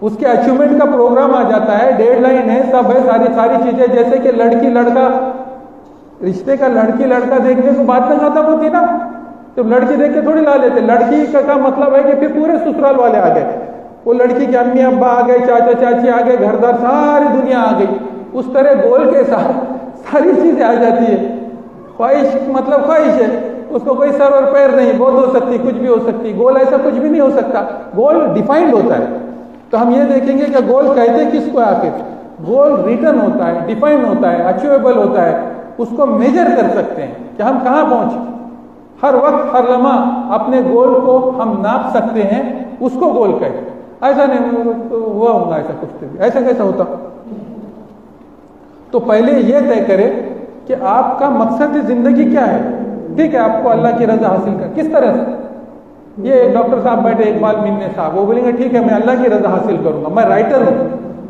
उसके अचीवमेंट का प्रोग्राम आ जाता है, डेडलाइन है, सब है, सारी चीजें। जैसे कि लड़की लड़का, रिश्ते का लड़की लड़का देखने को बात में खत्म होती ना, तो लड़की देख के थोड़ी ला लेते। लड़की का मतलब है कि फिर पूरे ससुराल वाले आ गए, वो लड़की के अम्मी अब्बा आ गए, चाचा चाची आ गए, घरदार, सारी दुनिया आ गई। उस तरह गोल के साथ सारी चीजें आ जाती है। ख्वाहिश मतलब ख्वाहिश है, उसको कोई सर और पैर नहीं, बहुत हो सकती, कुछ भी हो सकती। गोल ऐसा कुछ भी नहीं हो सकता, गोल डिफाइंड होता है। तो हम ये देखेंगे कि गोल कहते किसको है आखिर? गोल रिटर्न होता है, डिफाइन होता है, अचीवेबल होता है, उसको मेजर कर सकते हैं कि हम कहाँ पहुंचे। हर वक्त हर लम्हा अपने गोल को हम नाप सकते हैं, उसको गोल कहते। ऐसा नहीं हुआ होगा, ऐसा कुछ भी, ऐसा कैसा होता? तो पहले ये तय करें कि आपका मकसद जिंदगी क्या है। ठीक है, आपको अल्लाह की रजा हासिल कर, किस तरह से? ये एक डॉक्टर साहब बैठे, इकबाल मिन्ने साहब, वो बोलेंगे ठीक है मैं अल्लाह की रजा हासिल करूंगा, मैं राइटर हूं,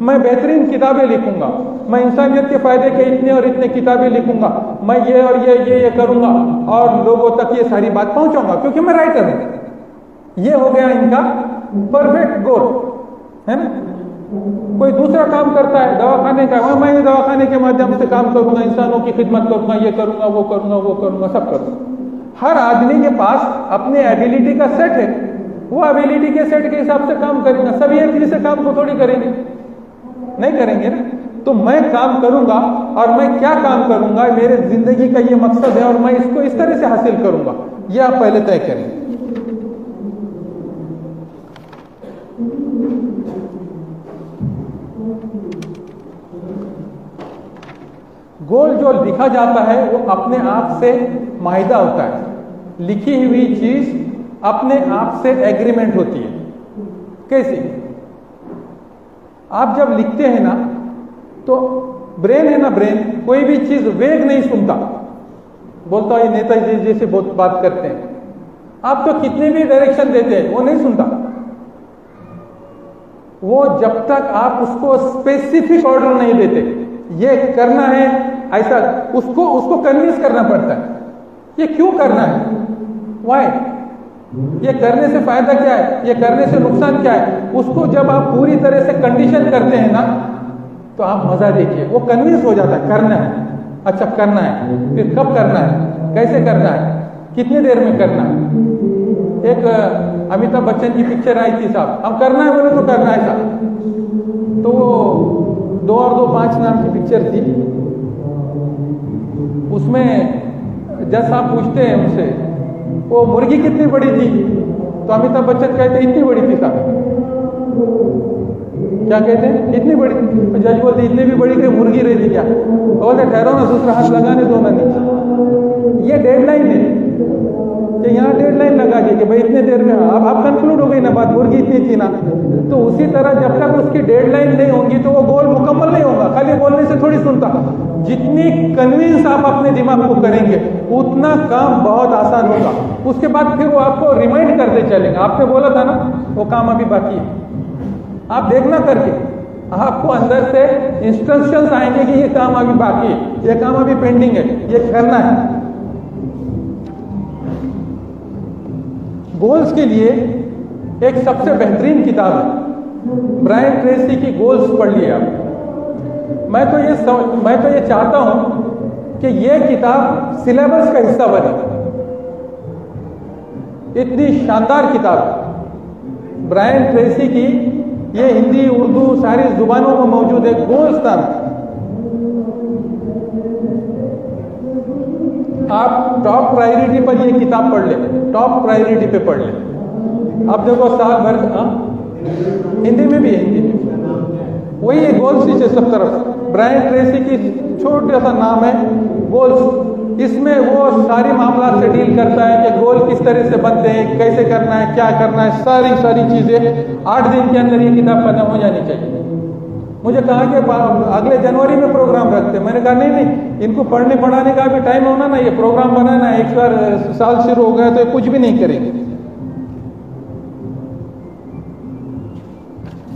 मैं बेहतरीन किताबें लिखूंगा, मैं इंसानियत के फायदे के इतने और इतने किताबें लिखूंगा, मैं ये और ये करूंगा और लोगों तक ये सारी बात पहुंचाऊंगा क्योंकि मैं राइटर हूं। ये हो गया इनका परफेक्ट गोल, है ना? कोई दूसरा काम करता है दवाखाने का, मैं ये दवाखाने के माध्यम से काम करूंगा, इंसानों की खिदमत करूंगा, ये करूंगा, वो करूंगा, सब करूंगा। हर आदमी के पास अपने एबिलिटी का सेट है, वो एबिलिटी के सेट के हिसाब से काम करेंगे। सभी एक जैसे काम को थोड़ी करेंगे, नहीं करेंगे ना। तो मैं काम करूंगा और मैं क्या काम करूंगा, मेरे जिंदगी का ये मकसद है और मैं इसको इस तरह से हासिल करूंगा, ये आप पहले तय करेंगे। गोल जो लिखा जाता है वो अपने आप से माहिदा होता है, लिखी हुई चीज अपने आप से एग्रीमेंट होती है। कैसे? आप जब लिखते हैं ना तो ब्रेन है ना, ब्रेन कोई भी चीज वेग नहीं सुनता। बोलता है नेताजी जैसे बहुत बात करते हैं, आप तो कितने भी डायरेक्शन देते हैं वो नहीं सुनता। वो जब तक आप उसको स्पेसिफिक ऑर्डर नहीं देते, ये करना है ऐसा, उसको कन्विंस करना पड़ता है। ये क्यों करना है, वाई, ये करने से फायदा क्या है, ये करने से नुकसान क्या है, उसको जब आप पूरी तरह से कंडीशन करते हैं ना, तो आप मजा देखिए, वो कन्विंस हो जाता है करना है। अच्छा करना है, फिर कब करना है, कैसे करना है, कितनी देर में करना है। एक अमिताभ बच्चन की पिक्चर आई थी साहब, हम करना है बोले तो करना है साहब। तो वो 2 और 2 5 नाम की पिक्चर थी। उसमें जब साहब पूछते हैं उनसे वो मुर्गी कितनी बड़ी थी, तो अमिताभ बच्चन कहते इतनी बड़ी थी साहब। क्या कहते हैं, इतनी बड़ी। जज बोलते इतनी भी बड़ी थी मुर्गी रही थी क्या, बोलते ठहरो ना, दूसरा हाथ लगाने दो ना नीचे। ये डेडलाइन है कि यहाँ डेडलाइन लगा दी कि भाई इतने देर में, अब आप कंक्लूड हो गई ना बात, मुर्गी इतनी थी ना। तो उसी तरह जब तक उसकी डेडलाइन नहीं होगी तो वो गोल मुकम्मल नहीं होगा। खाली बोलने से थोड़ी सुनता। जितनी कन्विंस आप अपने दिमाग को करेंगे उतना काम बहुत आसान होगा। उसके बाद फिर वो आपको रिमाइंड करते चलेंगे, आपने बोला था ना वो काम अभी बाकी है, आप देखना करके आपको अंदर से इंस्ट्रक्शंस आएंगे कि ये काम अभी बाकी है, ये काम अभी पेंडिंग है, ये करना है। गोल्स के लिए एक सबसे बेहतरीन किताब है, ब्रायन ट्रेसी की गोल्स पढ़ लिया आप। मैं तो ये चाहता हूं कि ये किताब सिलेबस का हिस्सा बने। इतनी शानदार किताब है ब्रायन ट्रेसी की, ये हिंदी उर्दू सारी जुबानों में मौजूद है। गोल्स नाम, आप टॉप प्रायोरिटी पर ये किताब पढ़ ले, टॉप प्रायोरिटी पे पढ़ ले। अब देखो साल भर, हिंदी में भी है, हिंदी में वही है, गोल्स ही है सब तरफ। ब्रायन ट्रेसी की छोटा सा नाम है गोल्स। इसमें वो सारी मामला से डील करता है कि गोल किस तरह से बनते हैं, कैसे करना है, क्या करना है, सारी चीजें 8 दिन के अंदर ये किताब खत्म हो जानी चाहिए। मुझे कहा कि अगले जनवरी में प्रोग्राम रखते, मैंने कहा नहीं, इनको पढ़ने पढ़ाने का भी टाइम होना ना, ये प्रोग्राम बनाना है। एक बार साल शुरू हो गया तो कुछ भी नहीं करेंगे।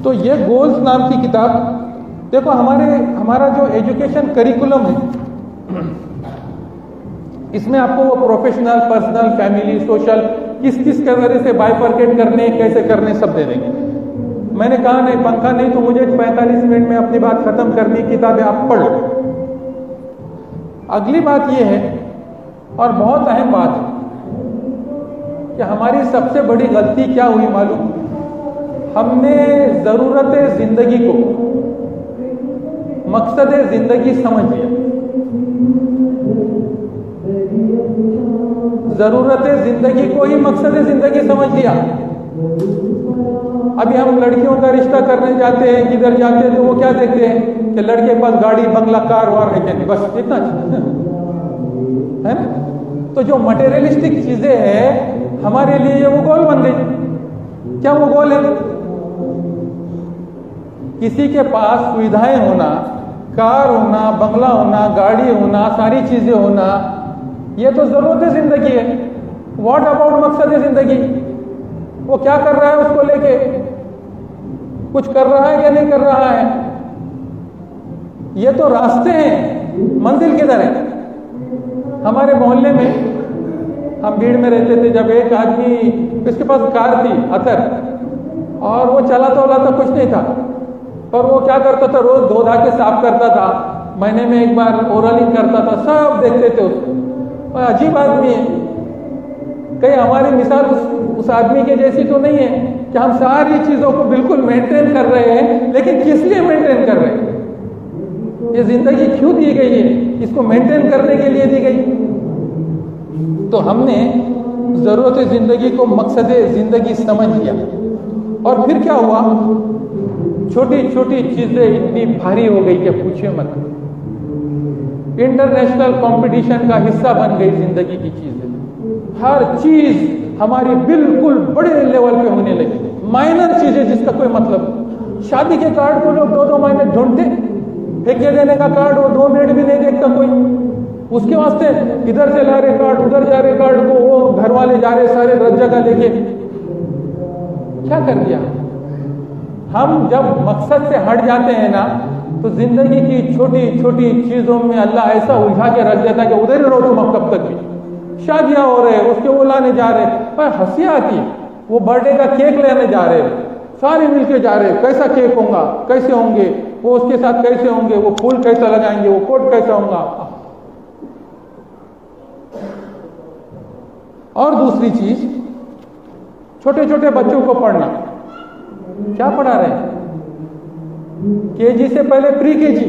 तो ये गोल्स नाम की किताब देखो, हमारा जो एजुकेशन करिकुलम है इसमें आपको वो प्रोफेशनल, पर्सनल, फैमिली, सोशल किस तरह से बाइफरकेट करने, कैसे करने सब दे देंगे। मैंने कहा नहीं, पंखा नहीं तो मुझे 45 मिनट में अपनी बात खत्म करनी, किताबें आप पढ़ लो। अगली बात यह है, और बहुत अहम बात है, कि हमारी सबसे bड़ी गलती क्या हुई मालूम, हमने जरूरत जिंदगी को मकसद जिंदगी समझ लिया। जरूरत जिंदगी को ही मकसद जिंदगी समझ लिया। अभी हम लड़कियों का रिश्ता करने जाते हैं, किधर जाते हैं तो वो क्या देखते हैं कि लड़के के पास गाड़ी, बंगला, कार वार है क्या नहीं, बस इतना है ना। तो जो मटेरियलिस्टिक चीजें हैं हमारे लिए वो गोल बन गई। क्या वो गोल है? किसी के पास सुविधाएं होना, कार होना, बंगला होना, गाड़ी होना, सारी चीजें होना, ये तो जरूरत जिंदगी है। व्हाट अबाउट मकसद जिंदगी? वो क्या कर रहा है उसको लेके, कुछ कर रहा है या नहीं कर रहा है? ये तो रास्ते हैं, मंजिल किधर है? हमारे मोहल्ले में हम भीड़ में रहते थे, जब एक आदमी, इसके पास कार थी अतर, और वो चलाता वलाता कुछ नहीं था, पर वो क्या करता था, रोज धो धा के साफ करता था, महीने में एक बार ओरलिंग करता था, सब देखते थे उसको। अजीब आदमी है। कहीं हमारी मिसाल उस आदमी के जैसी तो नहीं है कि हम सारी चीजों को बिल्कुल मेंटेन कर रहे हैं, लेकिन किस लिए मेंटेन कर रहे हैं? ये जिंदगी क्यों दी गई है? इसको मेंटेन करने के लिए दी गई। तो हमने जरूरत जिंदगी को मकसद जिंदगी समझ लिया, और फिर क्या हुआ, छोटी छोटी चीजें इतनी भारी हो गई कि पूछिए मत। इंटरनेशनल कंपटीशन का हिस्सा बन गई जिंदगी की चीजें। हर चीज हमारी बिल्कुल बड़े लेवल पे होने लगी। माइनर चीजें जिसका कोई मतलब, शादी के कार्ड को लोग 2-2 महीने ढूंढते, ठेके देने का कार्ड वो 2 मिनट भी नहीं देखता कोई। उसके वास्ते इधर से ला रहे कार्ड, उधर जा रहे कार्ड को, वो घर वाले जा रहे सारे रज जगह लेके। क्या कर दिया? हम जब मकसद से हट जाते हैं ना, तो जिंदगी की छोटी छोटी चीजों में अल्लाह ऐसा उलझा के रख देता है कि उधर ही रहो तुम अब कब तक भी। शादियां हो रहे, उसके वो लाने जा रहे, पर हंसी आती। वो बर्थडे का केक लेने जा रहे, सारे मिलके जा रहे, कैसा केक होगा, कैसे होंगे वो, उसके साथ कैसे होंगे, वो फूल कैसा लगाएंगे, वो कोट कैसा होगा। और दूसरी चीज, छोटे छोटे बच्चों को पढ़ना। क्या पढ़ा रहे हैं? केजी से पहले प्री केजी।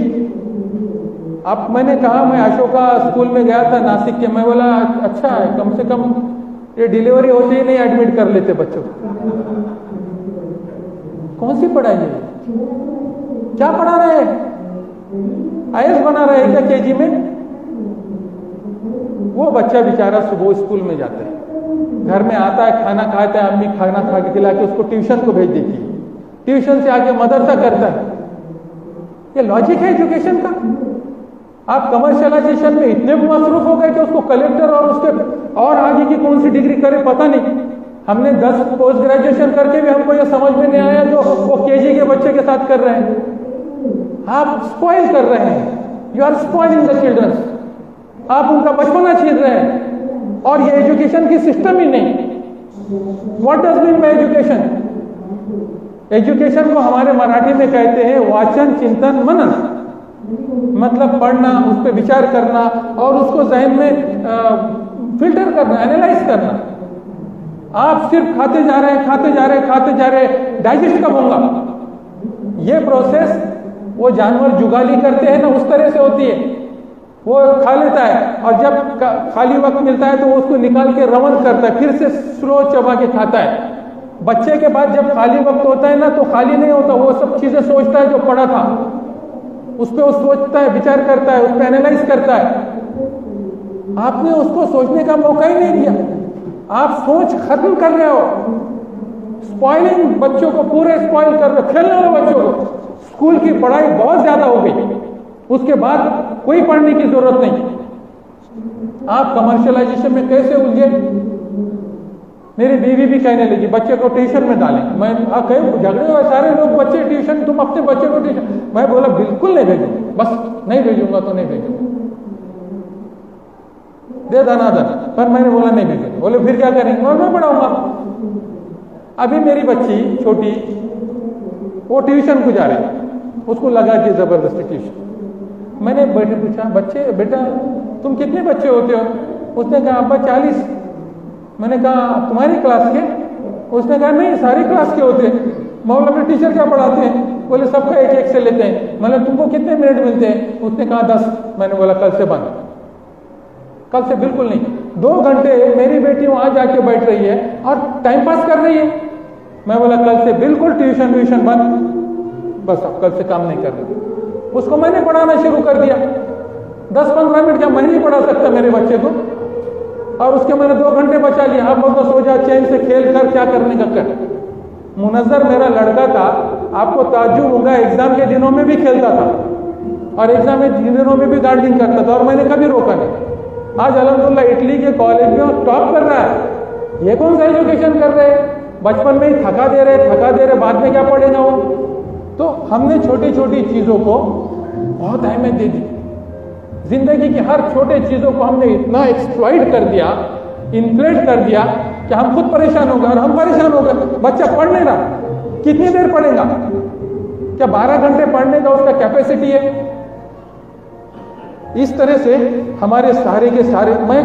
अब मैंने कहा, मैं अशोका स्कूल में गया था नासिक के, मैं बोला अच्छा है, कम से कम ये डिलीवरी होते ही नहीं एडमिट कर लेते बच्चों को। कौन सी पढ़ाई है? क्या पढ़ा रहे हैं? आईएएस बना रहे हैं क्या केजी में? वो बच्चा बेचारा सुबह स्कूल में जाता है, घर में आता है, खाना खाता है, अम्मी खाना खा के खिला के उसको ट्यूशन को भेज देती है, ट्यूशन से आके मदरसा करता है। ये लॉजिक है एजुकेशन का? आप कमर्शियलाइजेशन में इतने मसरूफ हो गए कि उसको कलेक्टर और उसके और आगे की कौन सी डिग्री करे पता नहीं। हमने 10 पोस्ट ग्रेजुएशन करके भी हमको ये समझ में नहीं आया जो वो केजी के बच्चे के साथ कर रहे हैं। आप स्पॉइल कर रहे हैं, you are spoiling the children. आप उनका बचपना छीन रहे हैं, और ये एजुकेशन की सिस्टम ही नहीं। What does mean by education? Education को हमारे मराठी में कहते हैं वाचन चिंतन मनन, मतलब पढ़ना, उस पर विचार करना और उसको जहन में फिल्टर करना, एनालाइज करना। आप सिर्फ खाते जा रहे हैं, खाते जा रहे हैं, खाते जा रहे हैं, डाइजेस्ट कब होगा? ये प्रोसेस वो जानवर जुगाली करते हैं ना, उस तरह से होती है। वो खा लेता है और जब खाली वक्त मिलता है तो वो उसको निकाल के रवन करता है, फिर से स्लो चबा के खाता है। बच्चे के बाद जब खाली वक्त होता है ना, तो खाली नहीं होता, वो सब चीजें सोचता है जो पढ़ा था, उस पर वो सोचता है, विचार करता है, उस पर एनालाइज करता है। आपने उसको सोचने का मौका ही नहीं दिया, आप सोच खत्म कर रहे हो। स्पॉइलिंग, बच्चों को पूरे स्पॉइल कर रहे हो, खेलने वाले बच्चों को। स्कूल की पढ़ाई बहुत ज्यादा हो गई, उसके बाद कोई पढ़ने की जरूरत नहीं। आप कमर्शियलाइजेशन में कैसे उलझे? मेरी बीवी भी कहने लगी बच्चे को ट्यूशन में डालें। मैं कहीं झगड़े हुए सारे लोग, बच्चे ट्यूशन, तुम अपने बच्चे को ट्यूशन। मैं बोला बिल्कुल नहीं भेजूंगा, बस नहीं भेजूंगा तो नहीं भेजूंगा, दे दनादन। पर मैंने बोला नहीं भेजूंगा। बोले फिर क्या करेंगे? और मैं पढ़ाऊंगा। अभी मेरी बच्ची छोटी, वो ट्यूशन को जा रही, उसको लगा कि जबरदस्ती ट्यूशन। मैंने बेटे पूछा, बच्चे बेटा तुम कितने बच्चे होते हो? उसने कहा अब्बा 40। मैंने कहा तुम्हारी क्लास के? उसने कहा नहीं, सारी क्लास के होते हैं। मौला में टीचर क्या पढ़ाते हैं? बोले सबका एक एक से लेते हैं। मैंने तुमको कितने मिनट मिलते हैं? उसने कहा 10। मैंने बोला कल से बंद, कल से बिल्कुल नहीं। 2 घंटे मेरी बेटी वहां जाके बैठ रही है और टाइम पास कर रही है। मैं बोला कल से बिल्कुल ट्यूशन व्यूशन बंद, बस अब कल से काम नहीं करना। उसको मैंने पढ़ाना शुरू कर दिया। 10-15 मिनट क्या मैं नहीं पढ़ा सकता मेरे बच्चे को? और उसके मैंने 2 घंटे बचा लिया। अब बोलता सो जा, चैन से खेल कर, क्या करने का कर। मुनज़्ज़र मेरा लड़का था, आपको ताज्जुब होगा, एग्जाम के दिनों में भी खेलता था और एग्जाम के दिनों में भी गार्डनिंग करता था, और मैंने कभी रोका नहीं। आज अल्हम्दुलिल्लाह इटली के कॉलेज में टॉप कर रहा है। ये कौन सा एजुकेशन कर रहे हैं? बचपन में ही थका दे रहे, बाद में क्या पढ़ेगा वो? तो हमने छोटी छोटी चीजों को बहुत अहमियत दे दी। जिंदगी की हर छोटे चीजों को हमने इतना एक्सप्लॉइट कर दिया, इन्फ्लेट कर दिया कि हम खुद परेशान हो गए और हम परेशान हो गए। बच्चा पढ़ नहीं रहा, कितनी देर पढ़ेगा? क्या 12 घंटे पढ़ने का उसका कैपेसिटी है? इस तरह से हमारे सारे के सारे, मैं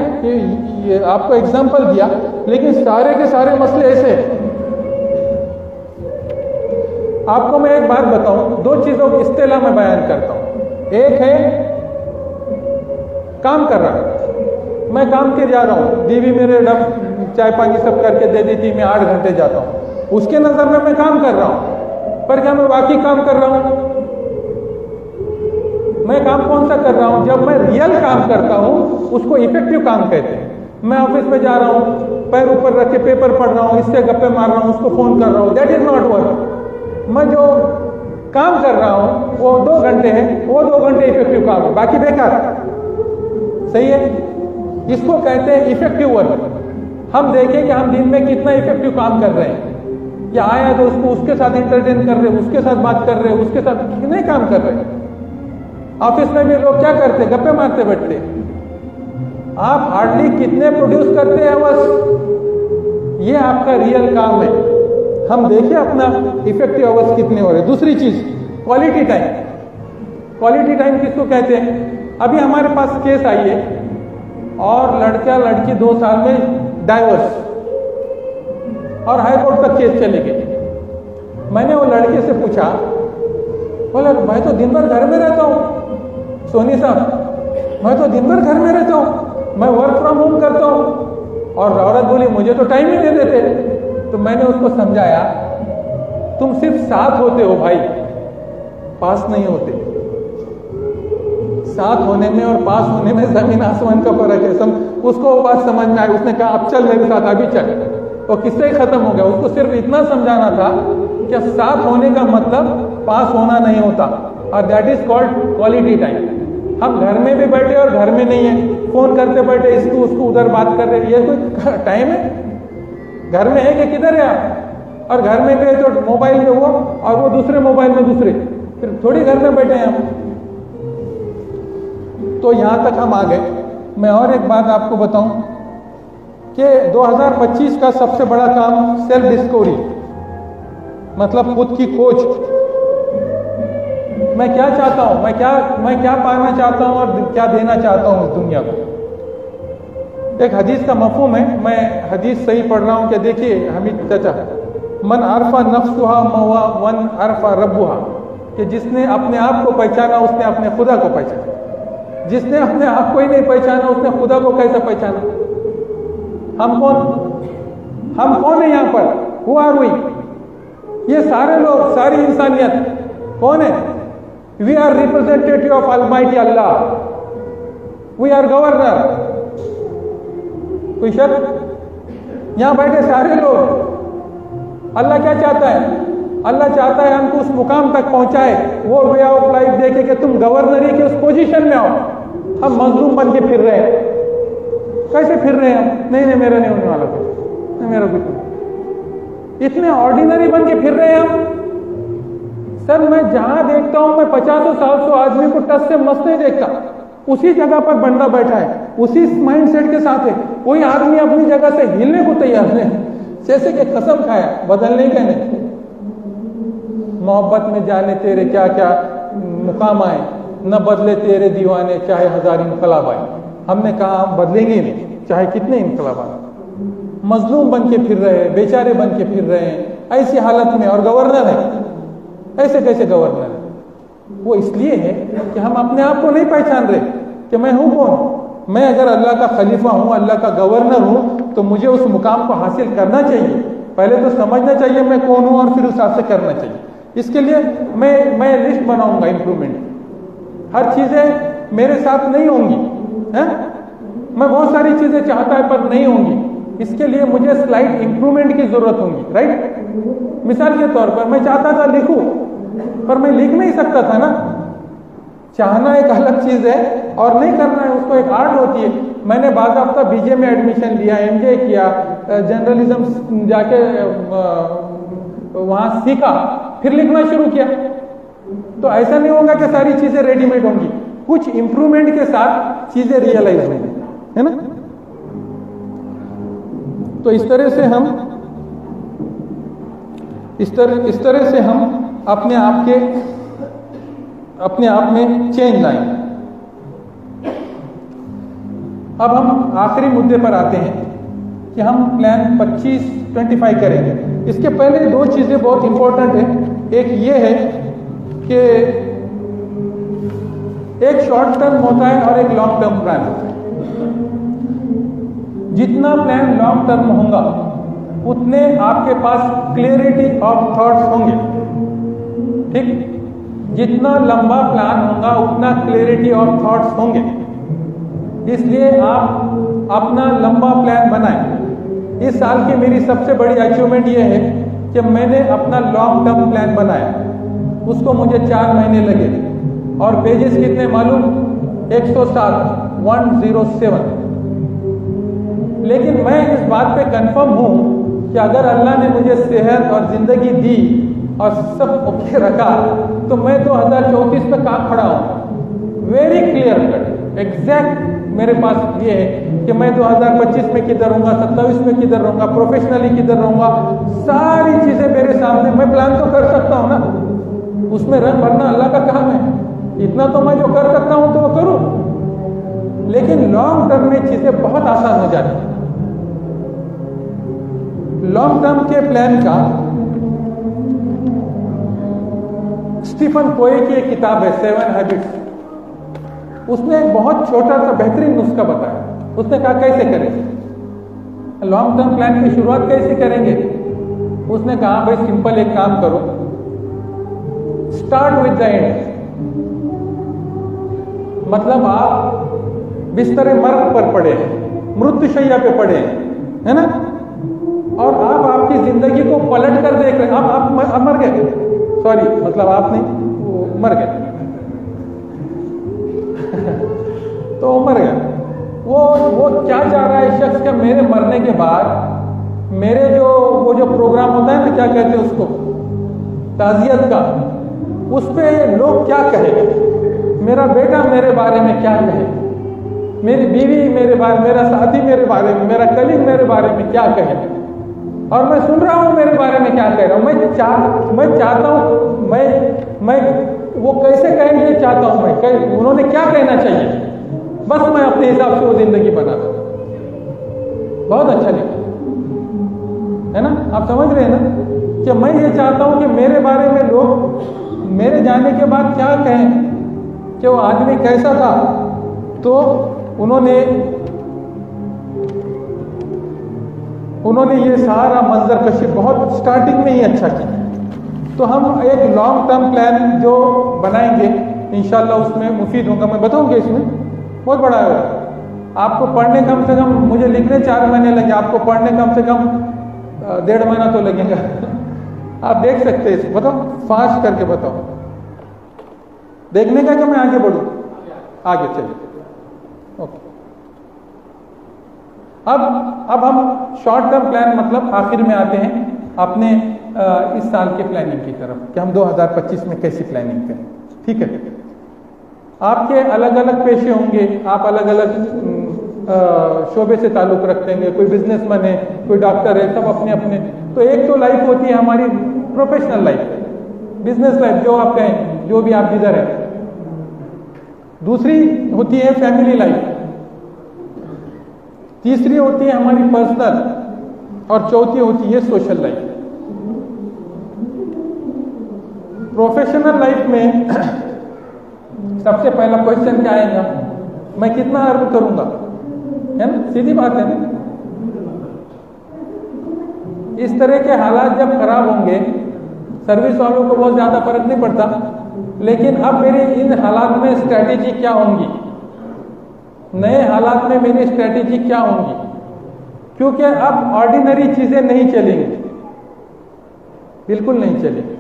ये आपको एग्जांपल दिया, लेकिन सारे के सारे मसले ऐसे हैं। आपको मैं एक बात बताऊं, 2 चीजों की इस्तेलाह में बयान करता हूं। एक है काम कर रहा, मैं काम के जा रहा हूं, बीवी मेरे चाय पानी सब करके दे देती, मैं 8 घंटे जाता हूं, उसके नजर में मैं काम कर रहा हूं। पर क्या मैं वाकई काम कर रहा हूं? मैं काम कौन सा कर रहा हूं? जब मैं रियल काम करता हूं उसको इफेक्टिव काम कहते हैं। मैं ऑफिस में जा रहा हूं, पैर ऊपर रख के पेपर पढ़ रहा हूं, इससे गप्पे मार रहा हूं, उसको फोन कर रहा हूं, दैट इज नॉट वर्क। मैं जो काम कर रहा हूं वो 2 घंटे है, वो 2 घंटे इफेक्टिव काम है, बाकी बेकार। सही है? इसको कहते हैं इफेक्टिव वर्क। हम देखें कि हम दिन में कितना इफेक्टिव काम कर रहे हैं, या आया तो उसको उसके साथ इंटरटेन कर रहे, उसके साथ बात कर रहे, उसके साथ नहीं काम कर रहे। ऑफिस में भी लोग क्या करते, गप्पे मारते बैठते। आप हार्डली कितने प्रोड्यूस करते हैं बस, ये आपका रियल काम है। हम देखिए अपना इफेक्टिव आवर्स कितने हो रहे। दूसरी चीज क्वालिटी टाइम। क्वालिटी टाइम किसको कहते हैं? अभी हमारे पास केस आई है और लड़का लड़की 2 साल में डाइवोर्स और हाई कोर्ट तक केस चले गए। मैंने वो लड़के से पूछा, बोला मैं तो दिन भर घर में रहता हूँ सोनी साहब, मैं तो दिन भर घर में रहता हूँ, मैं वर्क फ्रॉम होम करता हूँ। और औरत बोली मुझे तो टाइम ही नहीं देते। तो मैंने उसको समझाया, तुम सिर्फ साथ होते हो भाई, पास नहीं होते। साथ होने में और पास होने में जमीन आसमान का फर्क है। उसको वो बात समझ में आई। उसने कहा अब चल मेरे साथ, अभी चल। तो किससे ही खत्म हो गया। उसको सिर्फ इतना समझाना था कि साथ होने का मतलब पास होना नहीं होता, और that is called quality time. हम घर में भी बैठे और घर में नहीं है, फोन करते बैठे, इसको उसको उधर बात कर रहे, ये कोई टाइम है? घर में है कि किधर है आप? और घर में गए तो मोबाइल में वो और वो दूसरे मोबाइल में दूसरे, फिर थोड़ी घर में बैठे हैं हम। तो यहां तक हम आ गए। मैं और एक बात आपको बताऊं कि 2025 का सबसे बड़ा काम सेल्फ डिस्कवरी, मतलब खुद की खोज। मैं क्या चाहता हूं, मैं क्या पाना चाहता हूं और क्या देना चाहता हूं दुनिया को। एक हदीस का मफहूम है, मैं हदीस सही पढ़ रहा हूं कि देखिए हमीद चाचा, मन अरफा नफ्सुहा मवा वन अरफा रब्बुहा, कि जिसने अपने आप को पहचाना उसने अपने खुदा को पहचाना। जिसने अपने आप को ही नहीं पहचाना उसने खुदा को कैसे पहचाना? हम कौन है यहाँ पर? Who are we? ये सारे लोग, सारी इंसानियत कौन है? We are representative of almighty Allah. We are governor. कोई शक? यहां बैठे सारे लोग। अल्लाह क्या चाहता है? अल्लाह चाहता है हमको उस मुकाम तक पहुंचाए, वो वे ऑफ लाइफ देखे कि तुम गवर्नरी की उस पोजीशन में आओ। हम मजलूम बन के फिर रहे हैं। कैसे फिर रहे हैं हम? नहीं मेरा नहीं होने वाला कुछ, नहीं मेरा कुछ नहीं। इतने ऑर्डिनरी बन के फिर रहे हैं हम। सर मैं जहां देखता हूं, मैं 50 साल से आदमी को टच से मस्त नहीं देखता। उसी जगह पर बंदा बैठा है, उसी माइंड सेट के साथ है। कोई आदमी अपनी जगह से हिलने को तैयार नहीं, जैसे कि कसम खाया बदलने के नहीं। मोहब्बत में जाने तेरे क्या क्या मुकाम आए, न बदले तेरे दीवाने चाहे 1000 इनकलाब आए। हमने कहा हम बदलेंगे नहीं, चाहे कितने इनकलाब आए। मजलूम बन के फिर रहे हैं, बेचारे बन के फिर रहे हैं ऐसी हालत में। और गवर्नर है, ऐसे कैसे गवर्नर है? वो इसलिए है कि हम अपने आप को नहीं पहचान रहे कि मैं हूं कौन। मैं अगर अल्लाह का खलीफा हूं, अल्लाह का गवर्नर हूं, तो मुझे उस मुकाम को हासिल करना चाहिए। पहले तो समझना चाहिए मैं कौन हूं, और फिर उस हिसाब से करना चाहिए। इसके लिए मैं लिस्ट बनाऊंगा इंप्रूवमेंट। हर चीजें मेरे साथ नहीं होंगी, है? मैं बहुत सारी चीजें चाहता है पर नहीं होंगी। इसके लिए मुझे स्लाइड इंप्रूवमेंट की जरूरत होगी, राइट? मिसाल के तौर पर मैं चाहता था लिखूं, पर मैं लिख नहीं सकता था ना। चाहना एक अलग चीज है और नहीं करना है, उसको एक आर्ट होती है। मैंने बाकायदा बीजे में एडमिशन लिया, एमजे किया, जर्नलिज्म जाके वहां सीखा, फिर लिखना शुरू किया। तो ऐसा नहीं होगा कि सारी चीजें रेडीमेड होंगी, कुछ इंप्रूवमेंट के साथ चीजें रियलाइज होंगी, है ना? तो इस तरह से हम अपने आप में चेंज लाएं। अब हम आखिरी मुद्दे पर आते हैं कि हम प्लान 25-25 करेंगे। इसके पहले 2 चीजें बहुत इंपॉर्टेंट है। एक ये है कि एक शॉर्ट टर्म होता है और एक लॉन्ग टर्म प्लान होता है। जितना प्लान लॉन्ग टर्म होगा उतने आपके पास क्लियरिटी ऑफ थॉट्स होंगे, ठीक? जितना लंबा प्लान होगा उतना क्लियरिटी ऑफ थॉट्स होंगे। इसलिए आप अपना लंबा प्लान बनाएं। इस साल की मेरी सबसे बड़ी अचीवमेंट ये है कि मैंने अपना लॉन्ग टर्म प्लान बनाया। उसको मुझे 4 महीने लगे और पेजेस कितने मालूम? 107। 107। लेकिन मैं इस बात पे कंफर्म हूं कि अगर अल्लाह ने मुझे सेहत और जिंदगी दी और सब ओके रखा तो मैं 2034 में कहाँ खड़ा हूं। वेरी क्लियर कट एग्जैक्ट मेरे पास ये है कि मैं 2025 में किधर रहूंगा, 27 में किधर रहूंगा, प्रोफेशनली किधर रहूंगा, सारी चीजें मेरे सामने। मैं प्लान तो कर सकता हूं ना, उसमें रंग भरना अल्लाह का काम है। इतना तो मैं जो कर सकता हूं तो वो करूं, लेकिन लॉन्ग टर्म में चीजें बहुत आसान हो जाती हैं। लॉन्ग टर्म के प्लान का स्टीफन कोए की एक किताब है 7 हैबिट्स, उसने एक बहुत छोटा सा बेहतरीन नुस्खा बताया। उसने कहा कैसे करें लॉन्ग टर्म प्लान की शुरुआत कैसे करेंगे। उसने कहा भाई सिंपल एक काम करो, स्टार्ट विद द एंड। मतलब आप बिस्तर मर्ग पर पड़े हैं, मृत्युशैया पे पड़े हैं, है ना, और आप आपकी जिंदगी को पलट कर देख रहे हैं। आप मर गए, सॉरी मतलब आप नहीं, वो मर गए तो मर गया। वो क्या चाह रहा है शख्स का, मेरे मरने के बाद मेरे वो जो प्रोग्राम होता है ना, क्या कहते हैं उसको, ताजियत का, उस पे लोग क्या कहेंगे, मेरा बेटा मेरे बारे में क्या कहे, मेरी बीवी मेरे बारे, मेरा साथी मेरे बारे में, मेरा कलीग मेरे बारे में क्या कहे, और मैं सुन रहा हूं मेरे बारे में क्या कह रहा हूं। मैं चाहता हूं, मैं वो कैसे कहेंगे चाहता हूं मैं, उन्होंने क्या कहना चाहिए, बस मैं अपने हिसाब से वो जिंदगी बना दूं। बहुत अच्छा लिखा है ना, आप समझ रहे हैं ना कि मैं ये चाहता हूं कि मेरे बारे में लोग मेरे जाने के बाद क्या कहें कि वो आदमी कैसा था। तो उन्होंने ये सारा मंजर कशी बहुत स्टार्टिंग में ही अच्छा किया। तो हम एक लॉन्ग टर्म प्लान जो बनाएंगे इंशाल्लाह उसमें मुफीद होगा, मैं बताऊंगा। इसमें बहुत बड़ा है, आपको पढ़ने कम से कम, मुझे लिखने 4 महीने लगे, आपको पढ़ने कम से कम 1.5 महीना तो लगेगा। आप देख सकते हैं इसको, बताओ फास्ट करके बताओ, देखने का कि मैं आगे बढ़ूं, आगे चलिए। ओके, अब हम शॉर्ट टर्म प्लान मतलब आखिर में आते हैं अपने इस साल के प्लानिंग की तरफ कि हम 2025 में कैसी प्लानिंग करें। ठीक है, आपके अलग अलग पेशे होंगे, आप अलग अलग शोबे से ताल्लुक रखते हैं, कोई बिजनेसमैन है, कोई डॉक्टर है, सब अपने अपने। तो एक तो लाइफ होती है हमारी प्रोफेशनल लाइफ, बिजनेस लाइफ जो आप कहें, जो भी आप जिधर है। दूसरी होती है फैमिली लाइफ, तीसरी होती है हमारी पर्सनल, और चौथी होती है सोशल लाइफ। प्रोफेशनल लाइफ में सबसे पहला क्वेश्चन क्या आएगा, मैं कितना अर्न करूंगा, है ना, सीधी बात है ना। इस तरह के हालात जब खराब होंगे, सर्विस वालों को बहुत ज्यादा फर्क नहीं पड़ता, लेकिन अब मेरी इन हालात में स्ट्रैटेजी क्या होंगी, नए हालात में मेरी स्ट्रैटेजी क्या होंगी, क्योंकि अब ऑर्डिनरी चीजें नहीं चलेंगी, बिल्कुल नहीं चलेंगी।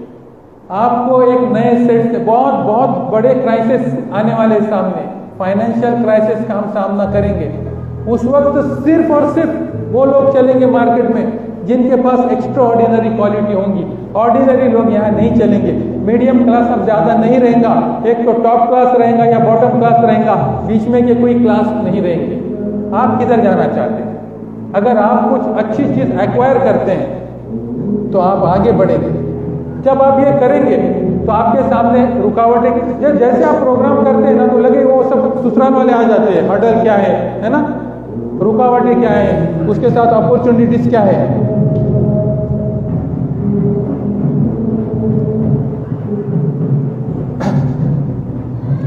आपको एक नए सेट से बहुत बहुत बड़े क्राइसिस आने वाले सामने, फाइनेंशियल क्राइसिस का हम सामना करेंगे। उस वक्त सिर्फ और सिर्फ वो लोग चलेंगे मार्केट में जिनके पास एक्स्ट्रा ऑर्डिनरी क्वालिटी होंगी। ऑर्डिनरी लोग यहाँ नहीं चलेंगे। मीडियम क्लास अब ज्यादा नहीं रहेगा, एक तो टॉप क्लास रहेगा या बॉटम क्लास रहेगा, बीच में के कोई क्लास नहीं रहेंगे। आप किधर जाना चाहते हैं? अगर आप कुछ अच्छी चीज एक्वायर करते हैं तो आप आगे बढ़ेंगे। जब आप ये करेंगे तो आपके सामने रुकावटें, जैसे आप प्रोग्राम करते हैं ना तो लगे वो सब ससुराल वाले आ जाते हैं, हर्डल क्या है ना, रुकावटें क्या है, उसके साथ अपॉर्चुनिटीज क्या है।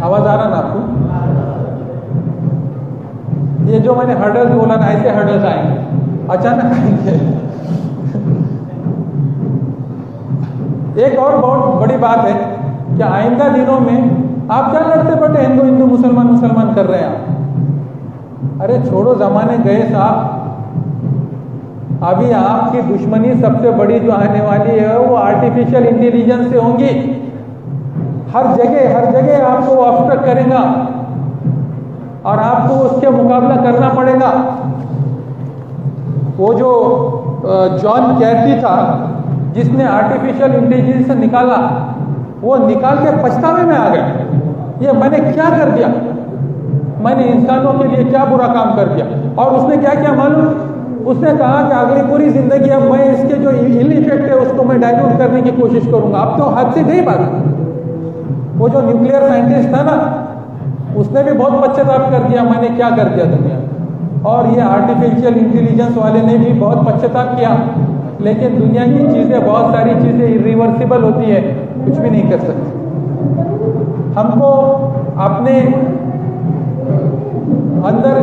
आवाज आ रहा ना आपको? ये जो मैंने हर्डल्स बोला ना, ऐसे हर्डल्स आएंगे, अचानक आएंगे। एक और बहुत बड़ी बात है कि आइंदा दिनों में आप क्या लड़ते पड़ते, हिंदू हिंदू मुसलमान मुसलमान कर रहे हैं आप। अरे छोड़ो, जमाने गए साहब। अभी आपकी दुश्मनी सबसे बड़ी जो आने वाली है वो आर्टिफिशियल इंटेलिजेंस से होंगी। हर जगह आपको ऑब्स्ट्रक्ट करेगा। और आपको उसके मुकाबला करना पड़ेगा। वो जो जॉन कैथी था जिसने आर्टिफिशियल इंटेलिजेंस निकाला, वो निकाल के पछतावे में आ गया, ये मैंने क्या कर दिया, मैंने इंसानों के लिए क्या बुरा काम कर दिया। और उसने क्या किया मालूम, उसने कहा कि अगली पूरी जिंदगी अब मैं इसके जो इल इफेक्ट है उसको मैं डाइल्यूट करने की कोशिश करूंगा। अब तो हद से गई बात। वो जो न्यूक्लियर साइंटिस्ट था ना, उसने भी बहुत पश्चाताप कर दिया, मैंने क्या कर दिया दुनिया। और ये आर्टिफिशियल इंटेलिजेंस वाले ने भी बहुत पश्चाताप किया। लेकिन दुनिया की चीजें, बहुत सारी चीजें इरिवर्सिबल होती है, कुछ भी नहीं कर सकते। हमको अपने अंदर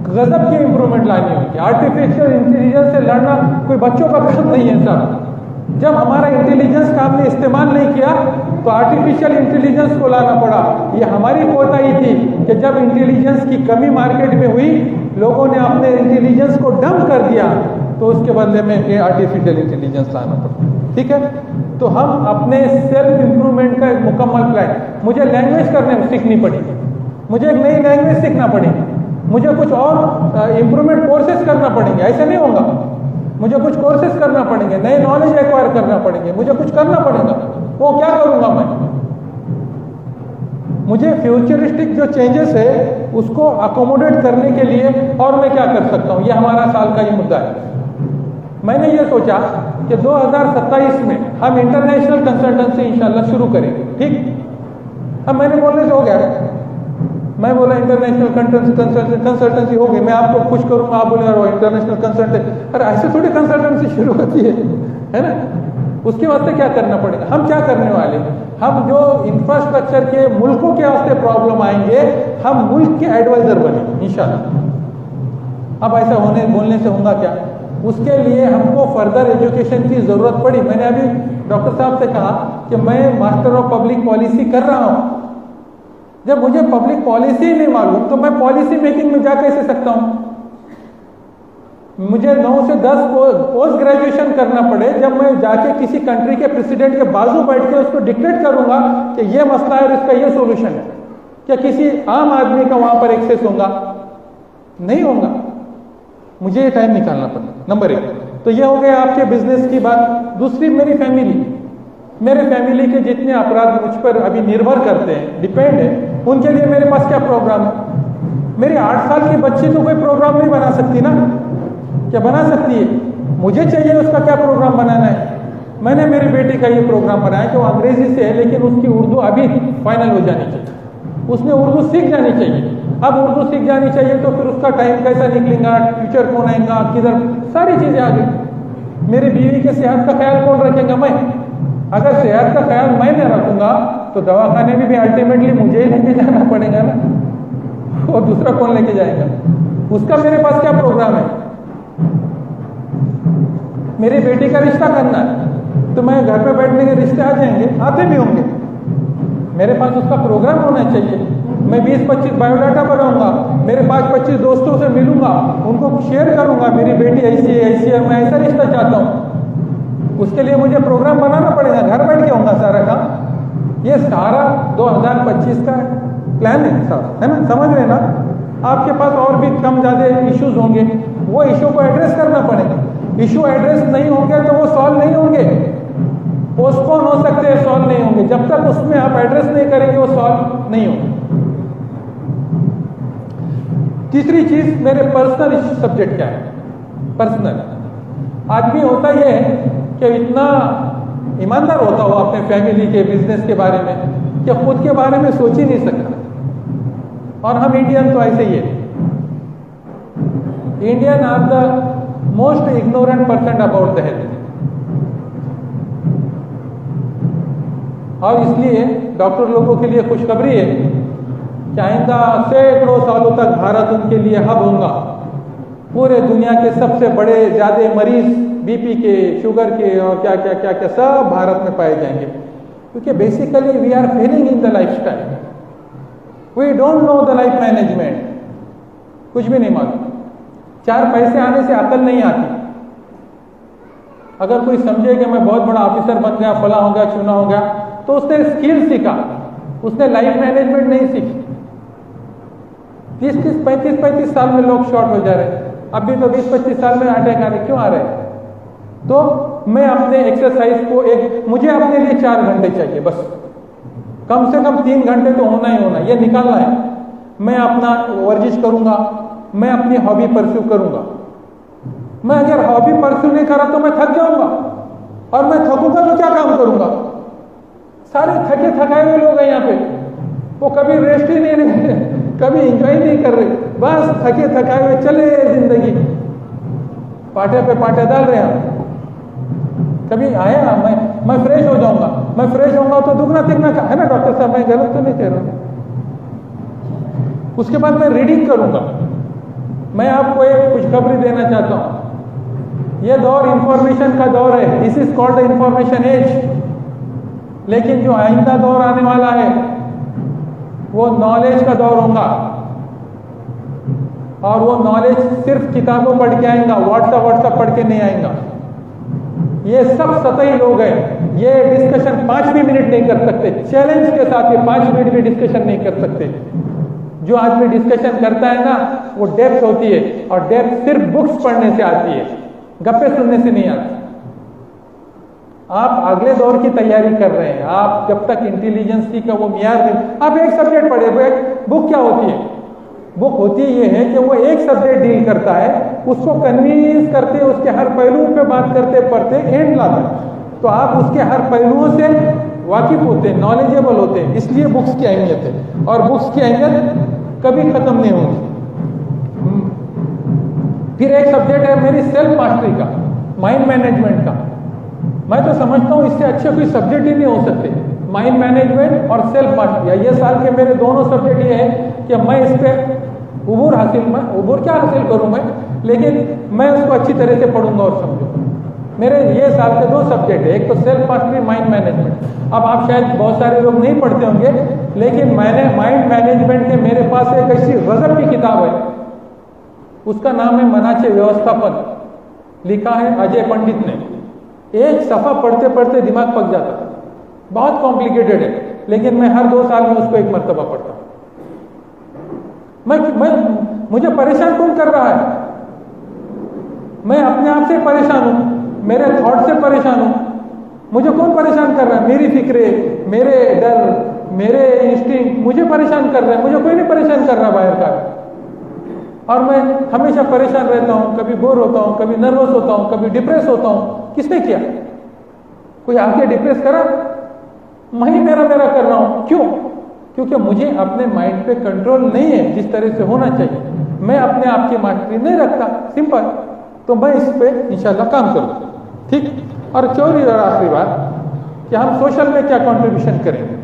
गजब की इंप्रूवमेंट लानी होगी। आर्टिफिशियल इंटेलिजेंस से लड़ना कोई बच्चों का काम नहीं है साहब। जब हमारा इंटेलिजेंस का हमने इस्तेमाल नहीं किया तो आर्टिफिशियल इंटेलिजेंस को लाना पड़ा। ये हमारी कोताही थी कि जब इंटेलिजेंस की कमी मार्केट में हुई, लोगों ने अपने इंटेलिजेंस को डंप कर दिया, तो उसके बदले में ये आर्टिफिशियल इंटेलिजेंस लाना पड़ा। ठीक है, तो हम अपने सेल्फ इंप्रूवमेंट का एक मुकम्मल प्लान, मुझे लैंग्वेज करने सीखनी पड़ी, मुझे एक नई लैंग्वेज सीखना पड़ेगी, मुझे कुछ और इंप्रूवमेंट कोर्सेज करना पड़ेंगे। ऐसे नहीं होगा, मुझे कुछ कोर्सेज करना पड़ेंगे, नए नॉलेज एक्वायर करना पड़ेंगे, मुझे कुछ करना पड़ेगा। वो क्या करूंगा मैं? मुझे फ्यूचरिस्टिक जो चेंजेस है उसको अकोमोडेट करने के लिए और मैं क्या कर सकता हूं, ये हमारा साल का ही मुद्दा है। मैंने ये सोचा कि 2027 में हम इंटरनेशनल कंसल्टेंसी इंशाल्लाह शुरू करेंगे। ठीक, अब मैंने बोलने से हो गया, मैं बोला इंटरनेशनल कंसल्टेंसी हो गई, मैं आपको खुश करूंगा, आप बोले यार इंटरनेशनल कंसल्टेंसी, अरे ऐसे थोड़ी कंसल्टेंसी शुरू होती है ना। उसके वास्ते क्या करना पड़ेगा, हम क्या करने वाले, हम जो इंफ्रास्ट्रक्चर के मुल्कों के वास्ते प्रॉब्लम आएंगे, हम मुल्क के एडवाइजर बने इंशाल्लाह। अब ऐसा होने बोलने से होगा क्या? उसके लिए हमको फर्दर एजुकेशन की जरूरत पड़ी। मैंने अभी डॉक्टर साहब से कहा कि मैं मास्टर ऑफ पब्लिक पॉलिसी कर रहा हूं। जब मुझे पब्लिक पॉलिसी ही नहीं मालूम तो मैं पॉलिसी मेकिंग में जा कैसे सकता हूं? मुझे 9 से 10 पोस्ट ग्रेजुएशन करना पड़े, जब मैं जाके किसी कंट्री के प्रेसिडेंट के बाजू बैठ के उसको डिक्टेट करूंगा कि ये मसला है और इसका ये सॉल्यूशन है, क्या किसी आम आदमी का वहां पर एक्सेस होगा? नहीं होगा। मुझे ये टाइम निकालना पड़ेगा, नंबर 1। तो ये हो गया आपके बिजनेस की बात। दूसरी, मेरी फैमिली के जितने अपराध मुझ पर अभी निर्भर करते हैं, डिपेंड है, उनके लिए मेरे पास क्या प्रोग्राम है? मेरी 8 साल की बच्ची तो कोई प्रोग्राम नहीं बना सकती ना, क्या बना सकती है? मुझे चाहिए उसका क्या प्रोग्राम बनाना है। मैंने मेरी बेटी का ये प्रोग्राम बनाया कि वो अंग्रेजी से है, लेकिन उसकी उर्दू अभी फाइनल हो जानी चाहिए, उसने उर्दू सीख जानी चाहिए। अब उर्दू सीख जानी चाहिए तो फिर उसका टाइम कैसा निकलेगा, टीचर कौन आएगा, किधर, सारी चीजें आ गई। मेरी बीवी के सेहत का ख्याल कौन रखेगा? मैं। अगर सेहत का ख्याल मैं नहीं रखूंगा तो दवाखाने में भी अल्टीमेटली मुझे ही लेके जाना पड़ेगा ना, और दूसरा कौन लेके जाएगा? उसका मेरे पास क्या प्रोग्राम है? मेरी बेटी का रिश्ता करना है तो मैं घर पे बैठने के रिश्ते आ जाएंगे, आते भी होंगे, मेरे पास उसका प्रोग्राम होना चाहिए। मैं 20-25 बायोडाटा बनाऊंगा, मेरे 5-25 दोस्तों से मिलूंगा, उनको शेयर करूंगा, मेरी बेटी ऐसी है, मैं ऐसा रिश्ता चाहता हूं। उसके लिए मुझे प्रोग्राम बनाना पड़ेगा, घर बैठ के होगा सारा काम। ये सारा 2025 का प्लान है सारा, है ना, समझ रहे ना? आपके पास और भी कम ज्यादा इश्यूज होंगे, वो इशू को एड्रेस करना पड़ेगा। इशू एड्रेस नहीं होंगे तो वो सॉल्व नहीं होंगे, पोस्टपोन हो सकते हैं, सॉल्व नहीं होंगे। जब तक उसमें आप एड्रेस नहीं करेंगे वो सॉल्व नहीं होंगे। तीसरी चीज, मेरे पर्सनल सब्जेक्ट क्या है? पर्सनल आदमी होता यह है कि इतना ईमानदार होता हो अपने फैमिली के, बिजनेस के बारे में, कि खुद के बारे में सोच ही नहीं सकता। और हम इंडियन तो ऐसे ही है। Indian are the most ignorant person about the health. और इसलिए डॉक्टर लोगों के लिए खुशखबरी है कि आइंदा सैकड़ों सालों तक भारत उनके लिए हब होगा। पूरे दुनिया के सबसे बड़े ज्यादा मरीज बीपी के, शुगर के और क्या क्या क्या क्या सब भारत में पाए जाएंगे, क्योंकि basically we are failing in the lifestyle. We don't know the life management, कुछ भी नहीं मालूम। 4 पैसे आने से अकल नहीं आती। अगर कोई समझे कि मैं बहुत बड़ा ऑफिसर बन गया, फला हो गया, चुना हो गया, तो उसने स्किल सीखा, उसने लाइफ मैनेजमेंट नहीं सीखी। 30-30, 35-35 साल में लोग शॉर्ट हो जा रहे हैं। अभी तो 20-25 साल में अटैक आ रहे, क्यों आ रहे हैं? तो मैं अपने एक्सरसाइज को मुझे अपने लिए 4 घंटे चाहिए बस, कम से कम 3 घंटे तो होना ही होना, ये निकालना है। मैं अपना वर्जिश करूंगा, मैं अपनी हॉबी परस्यू करूंगा। मैं अगर हॉबी परस्यू नहीं करा तो मैं थक जाऊंगा, और मैं थकूंगा तो क्या काम करूंगा? सारे थके थकाए हुए लोग हैं यहाँ पे, वो कभी रेस्ट ही नहीं रहे, कभी एंजॉय नहीं कर रहे, बस थके थकाए हुए चले जिंदगी, पाटे पे पाटे डाल रहे हैं। कभी आया मैं फ्रेश हो जाऊंगा, मैं फ्रेश होऊंगा तो दुगना तिगना है ना डॉक्टर साहब, मैं गलत तो नहीं कह रहा। उसके बाद मैं रीडिंग करूंगा। मैं आपको एक खुशखबरी देना चाहता हूं, यह दौर इंफॉर्मेशन का दौर है, this is called the information age. लेकिन जो आइंदा दौर आने वाला है वो नॉलेज का दौर होगा, और वो नॉलेज सिर्फ किताबों पढ़ के आएगा, व्हाट्सएप पढ़ के नहीं आएगा। ये सब सतही लोग हैं, ये डिस्कशन 5 भी मिनट नहीं कर सकते, चैलेंज के साथ ये 5 मिनट भी डिस्कशन नहीं कर सकते। जो आदमी डिस्कशन करता है ना, वो डेप्थ होती है, और डेप्थ सिर्फ बुक्स पढ़ने से आती है, गप्पे सुनने से नहीं आती। आप अगले दौर की तैयारी कर रहे हैं, आप जब तक इंटेलिजेंसी का वो मियार, आप एक सब्जेक्ट पढ़े, बुक क्या होती है? बुक होती ये है कि वो एक सब्जेक्ट डील करता है, उसको कन्वींस करते, उसके हर पहलुओं पे बात करते पढ़ते एंड लाता है, तो आप उसके हर पहलुओं से वाकिफ होते हैं, नॉलेजेबल होते हैं। इसलिए बुक्स की अहमियत है, और बुक्स की अहमियत कभी खत्म नहीं होगी। फिर एक सब्जेक्ट है मेरी सेल्फ मास्टरी का, माइंड मैनेजमेंट का। मैं तो समझता हूँ इससे अच्छे कोई सब्जेक्ट ही नहीं हो सकते, माइंड मैनेजमेंट और सेल्फ मास्टरी। ये साल के मेरे दोनों सब्जेक्ट ये है कि मैं इस पर उबूर क्या हासिल करूं मैं, लेकिन मैं उसको अच्छी तरह से पढ़ूंगा और समझूंगा। मेरे ये साल के 2 सब्जेक्ट है, एक तो सेल्फ मास्टरी, माइंड मैनेजमेंट। अब आप शायद बहुत सारे लोग नहीं पढ़ते होंगे, लेकिन मैंने माइंड मैनेजमेंट के मेरे पास एक ऐसी गजब की किताब है, उसका नाम है मनाचे व्यवस्थापन, लिखा है अजय पंडित ने। एक सफा पढ़ते पढ़ते दिमाग पक जाता, बहुत कॉम्प्लिकेटेड है, लेकिन मैं हर 2 साल में उसको एक मरतबा पढ़ता हूं। मुझे परेशान कौन कर रहा है? मैं अपने आप से परेशान हूं, मेरे थॉट से परेशान हूं। मुझे कौन परेशान कर रहा है? मेरी फिक्रें, मेरे डर, मेरे इंस्टिंक्ट मुझे परेशान कर रहे हैं, मुझे कोई नहीं परेशान कर रहा बाहर का। और मैं हमेशा परेशान रहता हूं, कभी बोर होता हूं, कभी नर्वस होता हूं, कभी डिप्रेस होता हूं। किसने किया? कोई आके डिप्रेस करा? मैं ही मेरा कर रहा हूं। क्यों? क्योंकि मुझे अपने माइंड पे कंट्रोल नहीं है जिस तरह से होना चाहिए। मैं अपने आप की मास्टरी नहीं रखता, सिंपल। तो मैं इस पे इंशाल्लाह काम करूंगा, ठीक। और चौथी और आखिरी बात कि हम सोशल में क्या कंट्रीब्यूशन करेंगे।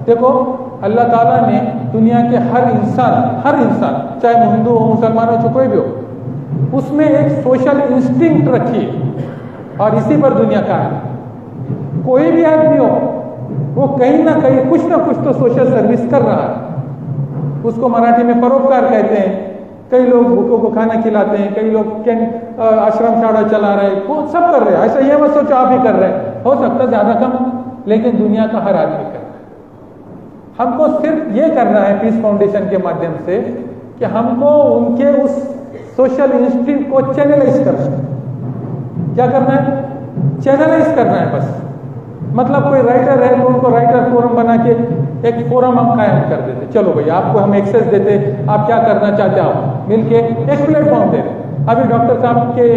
देखो, अल्लाह ताला ने दुनिया के हर इंसान चाहे हिंदू हो, मुसलमान हो, कोई भी हो, उसमें एक सोशल इंस्टिंक्ट रखी है, और इसी पर दुनिया का है। कोई भी आदमी हो, वो कहीं ना कहीं कुछ ना कुछ तो सोशल सर्विस कर रहा है। उसको मराठी में परोपकार कहते हैं। कई लोग भूखों को खाना खिलाते हैं, कई लोग आश्रम शाला चला रहे हैं, वो सब कर रहे हैं। ऐसा ये मत सोचो आप ही कर रहे हैं, हो सकता है ज्यादा कम, लेकिन दुनिया का हर आदमी कर रहा है। हमको सिर्फ ये करना है पीस फाउंडेशन के माध्यम से कि हमको उनके उस सोशल इंस्टिंक्ट को चैनलाइज करना है। क्या करना है? चैनलाइज करना है बस। मतलब कोई राइटर है तो उनको राइटर फोरम बना के एक फोरम हम कायम कर देते, चलो भाई आपको हम एक्सेस देते, आप क्या करना चाहते हो, मिलके एक प्लेटफॉर्म दे रहे। अभी डॉक्टर साहब के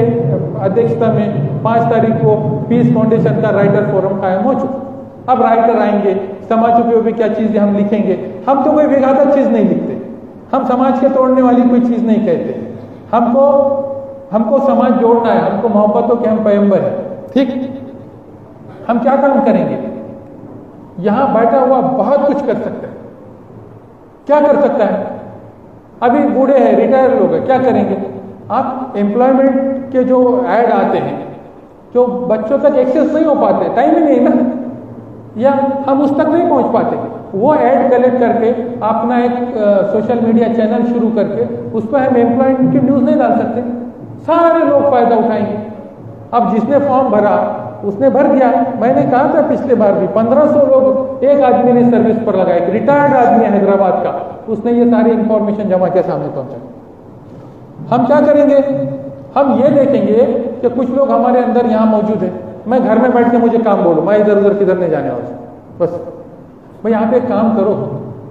अध्यक्षता में 5 तारीख को पीस फाउंडेशन का राइटर फोरम कायम हो चुका। अब राइटर आएंगे, समाज उपयोगी क्या चीजें हम लिखेंगे। हम तो कोई विघातक चीज नहीं लिखते, हम समाज के तोड़ने वाली कोई चीज नहीं कहते। हमको समाज जोड़ना है, हमको मोहब्बतों के हम पैगंबर हैं, ठीक। हम क्या काम करेंगे? यहां बैठा हुआ बहुत कुछ कर सकता है। क्या कर सकता है? अभी बूढ़े हैं, रिटायर लोग हैं, क्या करेंगे? आप एम्प्लॉयमेंट के जो ऐड आते हैं, जो बच्चों तक एक्सेस नहीं हो पाते, टाइम ही नहीं ना, या हम उस तक नहीं पहुंच पाते, वो ऐड कलेक्ट करके अपना एक सोशल मीडिया चैनल शुरू करके उस पर हम एम्प्लॉयमेंट की न्यूज नहीं डाल सकते, सारे लोग फायदा उठाएंगे। अब जिसने फॉर्म भरा उसने भर दिया। मैंने कहा था पिछले बार भी 1500 लोग एक आदमी ने सर्विस पर लगाए, एक रिटायर्ड आदमी है हैदराबाद का, उसने ये सारी इंफॉर्मेशन जमा के सामने पहुंचा। हम क्या करेंगे, हम ये देखेंगे कि कुछ लोग हमारे अंदर यहाँ मौजूद है। मैं घर में बैठ के मुझे काम बोलो, मैं इधर उधर किधर नहीं जाने वाला, बस भाई यहाँ पे काम करो।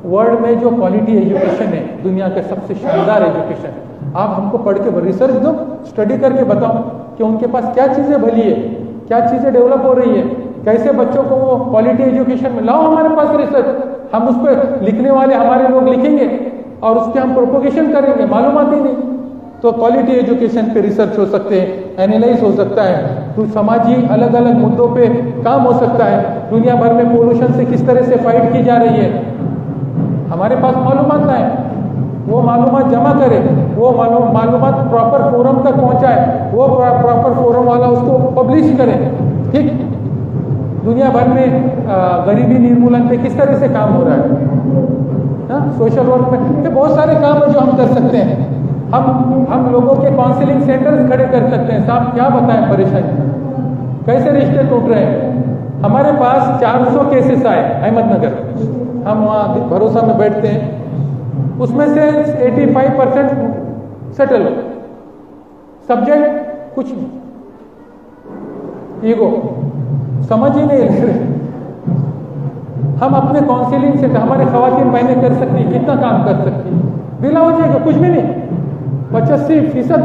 वर्ल्ड में जो क्वालिटी एजुकेशन है, दुनिया का सबसे शानदार एजुकेशन, आप हमको पढ़ के रिसर्च दो, स्टडी करके बताओ कि उनके पास क्या चीज़ें भली है, क्या चीज़ें डेवलप हो रही है, कैसे बच्चों को वो क्वालिटी एजुकेशन में लाओ हमारे पास रिसर्च। हम उस पर लिखने वाले हमारे लोग लिखेंगे और उसके हम प्रोपोगेशन करेंगे, मालूमात ही नहीं। तो क्वालिटी एजुकेशन पे रिसर्च हो सकते हैं, एनालाइज हो सकता है, तो समाजी अलग अलग मुद्दों पे काम हो सकता है। दुनिया भर में पोल्यूशन से किस तरह से फाइट की जा रही है, हमारे पास मालूमात ना है, वो मालूमात जमा करे, वो मालूमात प्रॉपर फोरम तक पहुंचाए, वो प्रॉपर फोरम वाला उसको पब्लिश करे। ठीक, दुनिया भर में गरीबी निर्मूलन पे किस तरह से काम हो रहा है, सोशल वर्क में, बहुत सारे काम है जो हम कर सकते हैं। हम लोगों के काउंसलिंग सेंटर्स खड़े कर सकते हैं। साहब क्या बताएं परेशानी, कैसे रिश्ते टूट रहे हैं। हमारे पास 400 केसेस आए अहमदनगर, हम वहाँ भरोसा में बैठते हैं, उसमें से 85% सेटल हो। सब्जेक्ट कुछ नहीं, ईगो, समझ ही नहीं रहे। हम अपने काउंसलिंग सेंटर, हमारे खवातीन बहनें कर सकती हैं, कितना काम कर सकती हैं, बिला हो जाएगा, कुछ भी नहीं, 85%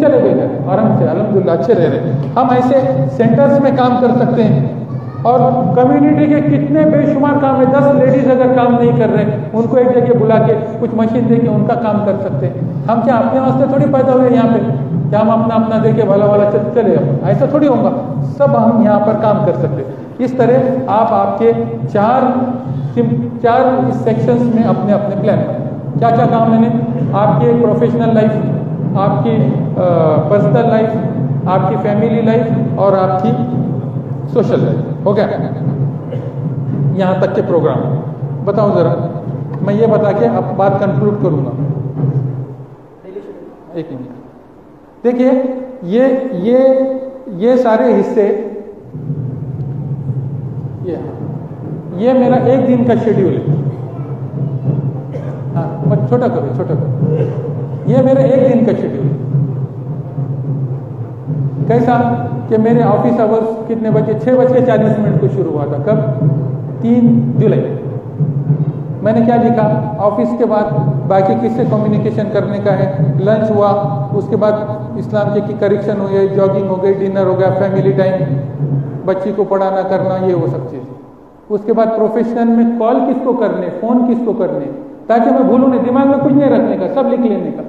चले गए आराम से, अल्हम्दुलिल्लाह अच्छे रह रहे। हम ऐसे सेंटर्स में काम कर सकते हैं। और कम्युनिटी के कितने बेशुमार काम है, 10 लेडीज अगर काम नहीं कर रहे, उनको एक जगह बुला के कुछ मशीन दे के उनका काम कर सकते हैं। हम क्या अपने वास्ते थोड़ी पैदा हुए यहाँ पे, क्या हम अपना अपना दे के भला भला चले, ऐसा थोड़ी होगा। सब हम यहाँ पर काम कर सकते हैं। इस तरह आप आपके चार सेक्शंस में अपने अपने प्लान बनाए। क्या क्या काम मैंने, आपके प्रोफेशनल लाइफ, आपकी पर्सनल लाइफ, आपकी फैमिली लाइफ और आपकी सोशल लाइफ, हो गया यहाँ तक के प्रोग्राम। बताओ जरा, मैं ये बता के अब बात कंक्लूड करूँगा। एक मिनट देखिए, ये सारे हिस्से, ये मेरा एक दिन का शेड्यूल है। हाँ, मत छोटा करो, ये मेरे एक दिन का शेड्यूल है। कैसा कि मेरे ऑफिस आवर्स कितने बजे, 6:40 को शुरू हुआ था। कब? 3 जुलाई। मैंने क्या लिखा, ऑफिस के बाद बाकी किससे कम्युनिकेशन करने का है, लंच हुआ, उसके बाद इस्लाम के करेक्शन हो गई, जॉगिंग हो गई, डिनर हो गया, फैमिली टाइम, बच्ची को पढ़ाना करना, ये वो सब चीज़। उसके बाद प्रोफेशनल में कॉल किसको करने, फ़ोन किसको करने, ताकि मैं भूलूँ नहीं, दिमाग में कुछ नहीं रखने का, सब लिख लेने का।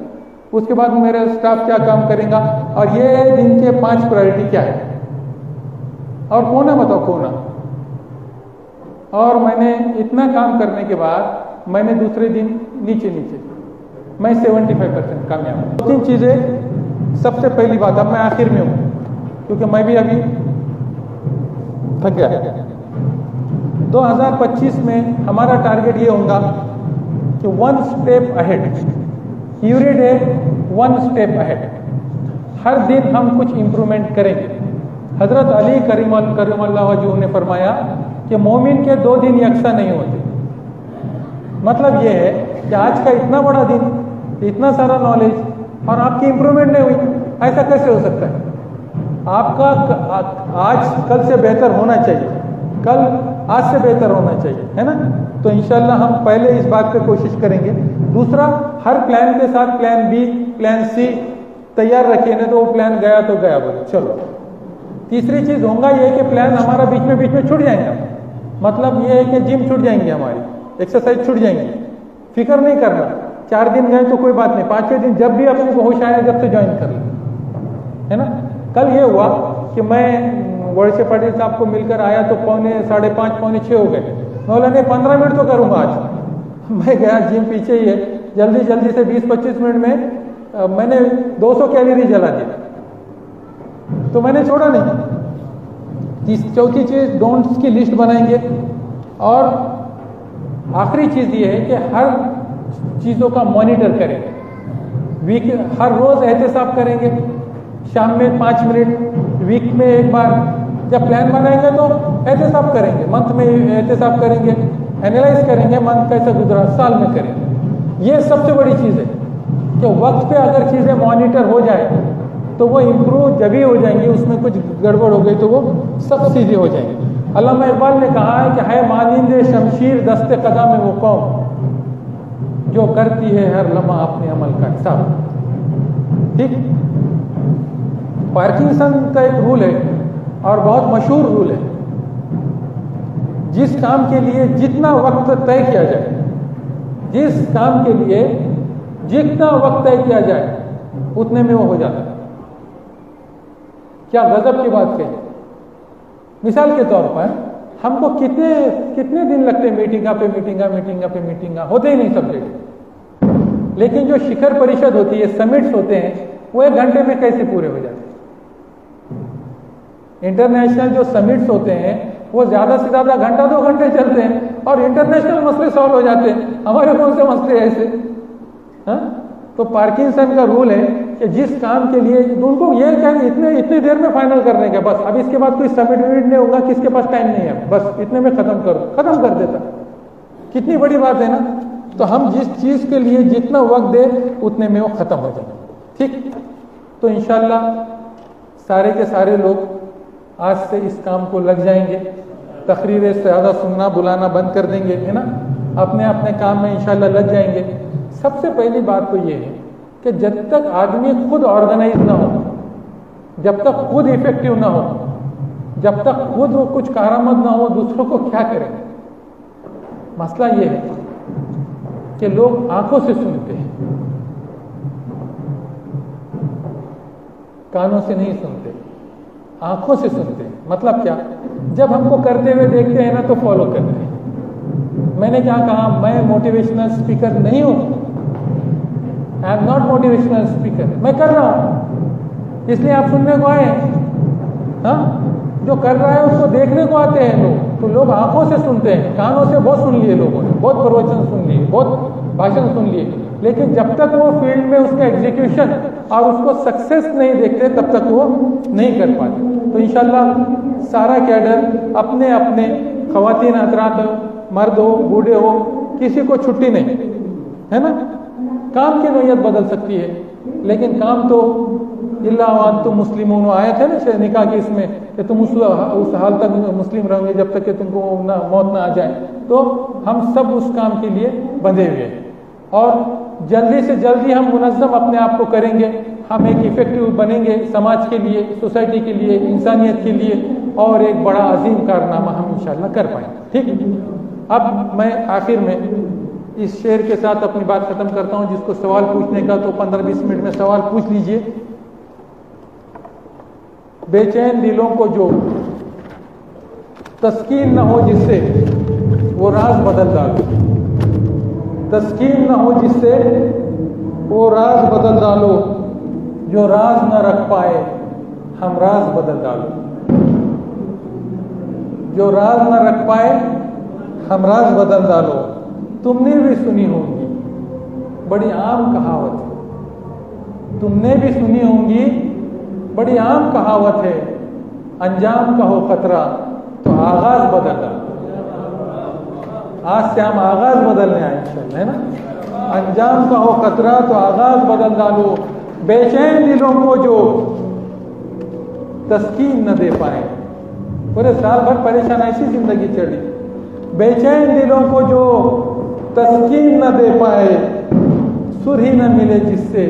उसके बाद मेरा स्टाफ क्या काम करेगा, और ये दिन के 5 प्रायोरिटी क्या है, और कौन है बताओ कौन है। और मैंने इतना काम करने के बाद मैंने दूसरे दिन नीचे मैं 75% कामयाब हूँ। 2-3 चीज़ें। सबसे पहली बात, अब मैं आखिर में हूँ क्योंकि मैं भी अभी थक गया। 2025 में हमारा टारगेट ये होगा कि 1 step ahead, every day 1 step ahead. हर दिन हम कुछ इंप्रूवमेंट करेंगे। हजरत अली करीमुल्लाह वजहू ने फरमाया कि मोमिन के 2 दिन यकसा नहीं होते। मतलब ये है कि आज का इतना बड़ा दिन, इतना सारा नॉलेज, और आपकी इंप्रूवमेंट नहीं हुई, ऐसा कैसे हो सकता है। आपका आज कल से बेहतर होना चाहिए, कल आज से बेहतर होना चाहिए, है ना। तो इंशाल्लाह हम पहले इस बात पे कोशिश करेंगे। दूसरा, हर प्लान के साथ प्लान बी, प्लान सी तैयार रखिए, नहीं तो वो प्लान गया तो गया, बोले चलो। तीसरी चीज़ होगा ये कि प्लान हमारा बीच में छूट जाएंगे। मतलब ये है कि जिम छूट जाएंगे, हमारी एक्सरसाइज छूट जाएंगी, फिक्र नहीं करना। 4 दिन गए तो कोई बात नहीं, 5वें दिन जब भी अपने को होश आया जब से ज्वाइन कर लें, है ना। कल ये हुआ कि मैं वर्षे पाटिल साहब को मिलकर आया तो 5:30 पौने 6 हो गए। बोला नहीं 15 मिनट तो करूँगा आज। मैं गया, जिम पीछे ही है, जल्दी से 20-25 मिनट में मैंने 200 कैलोरी जला दिया, तो मैंने छोड़ा नहीं। चौथी चीज़, डोंट्स की लिस्ट बनाएंगे। और आखिरी चीज़ ये है कि हर चीज़ों का मॉनिटर करेंगे। हर रोज़ एहतिसाब करेंगे, शाम में 5 मिनट, वीक में एक बार, जब प्लान बनाएंगे तो एहतसाब करेंगे, मंथ में एहतसाब करेंगे, एनालाइज करेंगे मंथ कैसे गुजरा, साल में करेंगे। ये सबसे बड़ी चीज़ है कि वक्त पे अगर चीज़ें मॉनिटर हो जाए तो वो इम्प्रूव जब ही हो जाएंगी, उसमें कुछ गड़बड़ हो गई तो वो सब सीधे हो जाएंगे। अल्लामा इकबाल ने कहा है कि है मानिंदे शमशीर दस्ते कदम में वो कौम जो करती है हर लम्हा अपने अमल का हिसाब। ठीक, पार्किंसन का एक रूल है और बहुत मशहूर रूल है, जिस काम के लिए जितना वक्त तय किया जाए, जिस काम के लिए जितना वक्त तय किया जाए उतने में वो हो जाता है। क्या गजब की बात कही। मिसाल के तौर पर हमको कितने दिन लगते हैं मीटिंगा पे मीटिंगा होते ही नहीं सब्जेक्ट, लेकिन जो शिखर परिषद होती है, समिट्स होते हैं, वो 1 घंटे में कैसे पूरे हो जाते हैं। इंटरनेशनल जो समिट्स होते हैं वो ज्यादा से ज्यादा घंटा 2 घंटे चलते हैं और इंटरनेशनल मसले सॉल्व हो जाते हैं। हमारे कौन से मसले ऐसे। हाँ, तो पार्किंसन का रूल है कि जिस काम के लिए उनको ये क्या इतनी देर में फाइनल करने का, बस अब इसके बाद कोई सबमिट नहीं होगा, किसके पास टाइम नहीं है, बस इतने में खत्म कर देता। कितनी बड़ी बात है ना। तो हम जिस चीज के लिए जितना वक्त दे उतने में वो खत्म हो जाए। ठीक, तो इंशाल्लाह सारे के सारे लोग आज से इस काम को लग जाएंगे, तकरीरें से ज़्यादा सुनना बुलाना बंद कर देंगे, है ना, अपने अपने काम में इंशाल्लाह लग जाएंगे। सबसे पहली बात तो ये है कि जब तक आदमी खुद ऑर्गेनाइज ना हो, जब तक खुद इफेक्टिव ना हो, जब तक खुद वो कुछ कारामद ना हो, दूसरों को क्या करेंगे। मसला ये है कि लोग आंखों से सुनते हैं, कानों से नहीं सुनते, आंखों से सुनते हैं। मतलब क्या, जब हमको करते हुए देखते हैं ना तो फॉलो करते हैं। मैंने क्या कहा, मैं मोटिवेशनल स्पीकर नहीं हूं, I am not motivational speaker, मैं कर रहा हूं इसलिए आप सुनने को आए हैं। हाँ, जो कर रहा है उसको देखने को आते हैं लोग, तो लोग आंखों से सुनते हैं, कानों से बहुत सुन लिए लोगों ने, बहुत प्रवचन सुन लिए, बहुत भाषण सुन लिए, लेकिन जब तक वो फील्ड में उसका एग्जीक्यूशन और उसको सक्सेस नहीं देखते तब तक वो नहीं कर पाते। तो इंशाल्लाह सारा कैडर अपने अपने ख़वातीन हज़रात, मर्द हो बूढ़े हो, किसी को छुट्टी नहीं है ना। काम की नौयत बदल सकती है, लेकिन काम तो इल्ला तुम मुस्लिमून आए थे ना निकाह की इसमें कि तुम उस हाल तक मुस्लिम रहोगे जब तक कि तुमको मौत ना आ जाए। तो हम सब उस काम के लिए बंधे हुए हैं और जल्दी से जल्दी हम मुनज़्ज़म अपने आप को करेंगे, हम एक इफेक्टिव बनेंगे समाज के लिए, सोसाइटी के लिए, इंसानियत के लिए, और एक बड़ा अजीम कारनामा हम इंशाल्लाह कर पाएंगे। ठीक, अब मैं आखिर में इस शेर के साथ अपनी बात खत्म करता हूं। जिसको सवाल पूछने का तो 15-20 मिनट में सवाल पूछ लीजिए। बेचैन दिलों को जो तस्कीन न हो जिससे वो राज बदल डालो, तस्कीन न हो जिससे वो राज बदल डालो, जो राज न रख पाए हम राज बदल डालो, जो राज न रख पाए हम राज बदल डालो। तुमने भी सुनी होगी बड़ी आम कहावत है, तुमने भी सुनी होंगी बड़ी आम कहावत है, अंजाम का हो खतरा तो आगाज बदल डालो। आज से हम आगाज बदलने आए इंशाल्लाह, है ना। अंजाम का हो खतरा तो आगाज बदल डालो, बेचैन दिलों को जो तस्कीन न दे पाए। पूरे साल भर परेशान ऐसी जिंदगी चढ़ी, बेचैन दिलों को जो तस्कीन न दे पाए, सुर ही न मिले जिससे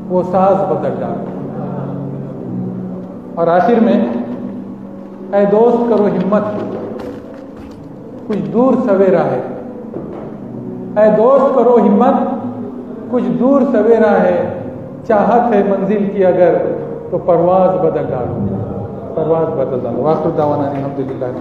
वो साज बदल डालो। और आखिर में, ऐ दोस्त करो हिम्मत कुछ दूर सवेरा है, ऐ दोस्त करो हिम्मत कुछ दूर सवेरा है, चाहत है मंजिल की अगर तो परवाज बदल डालो, परवाज बदल डालो। वाखिर दावाना अल्हम्दुलिल्लाह।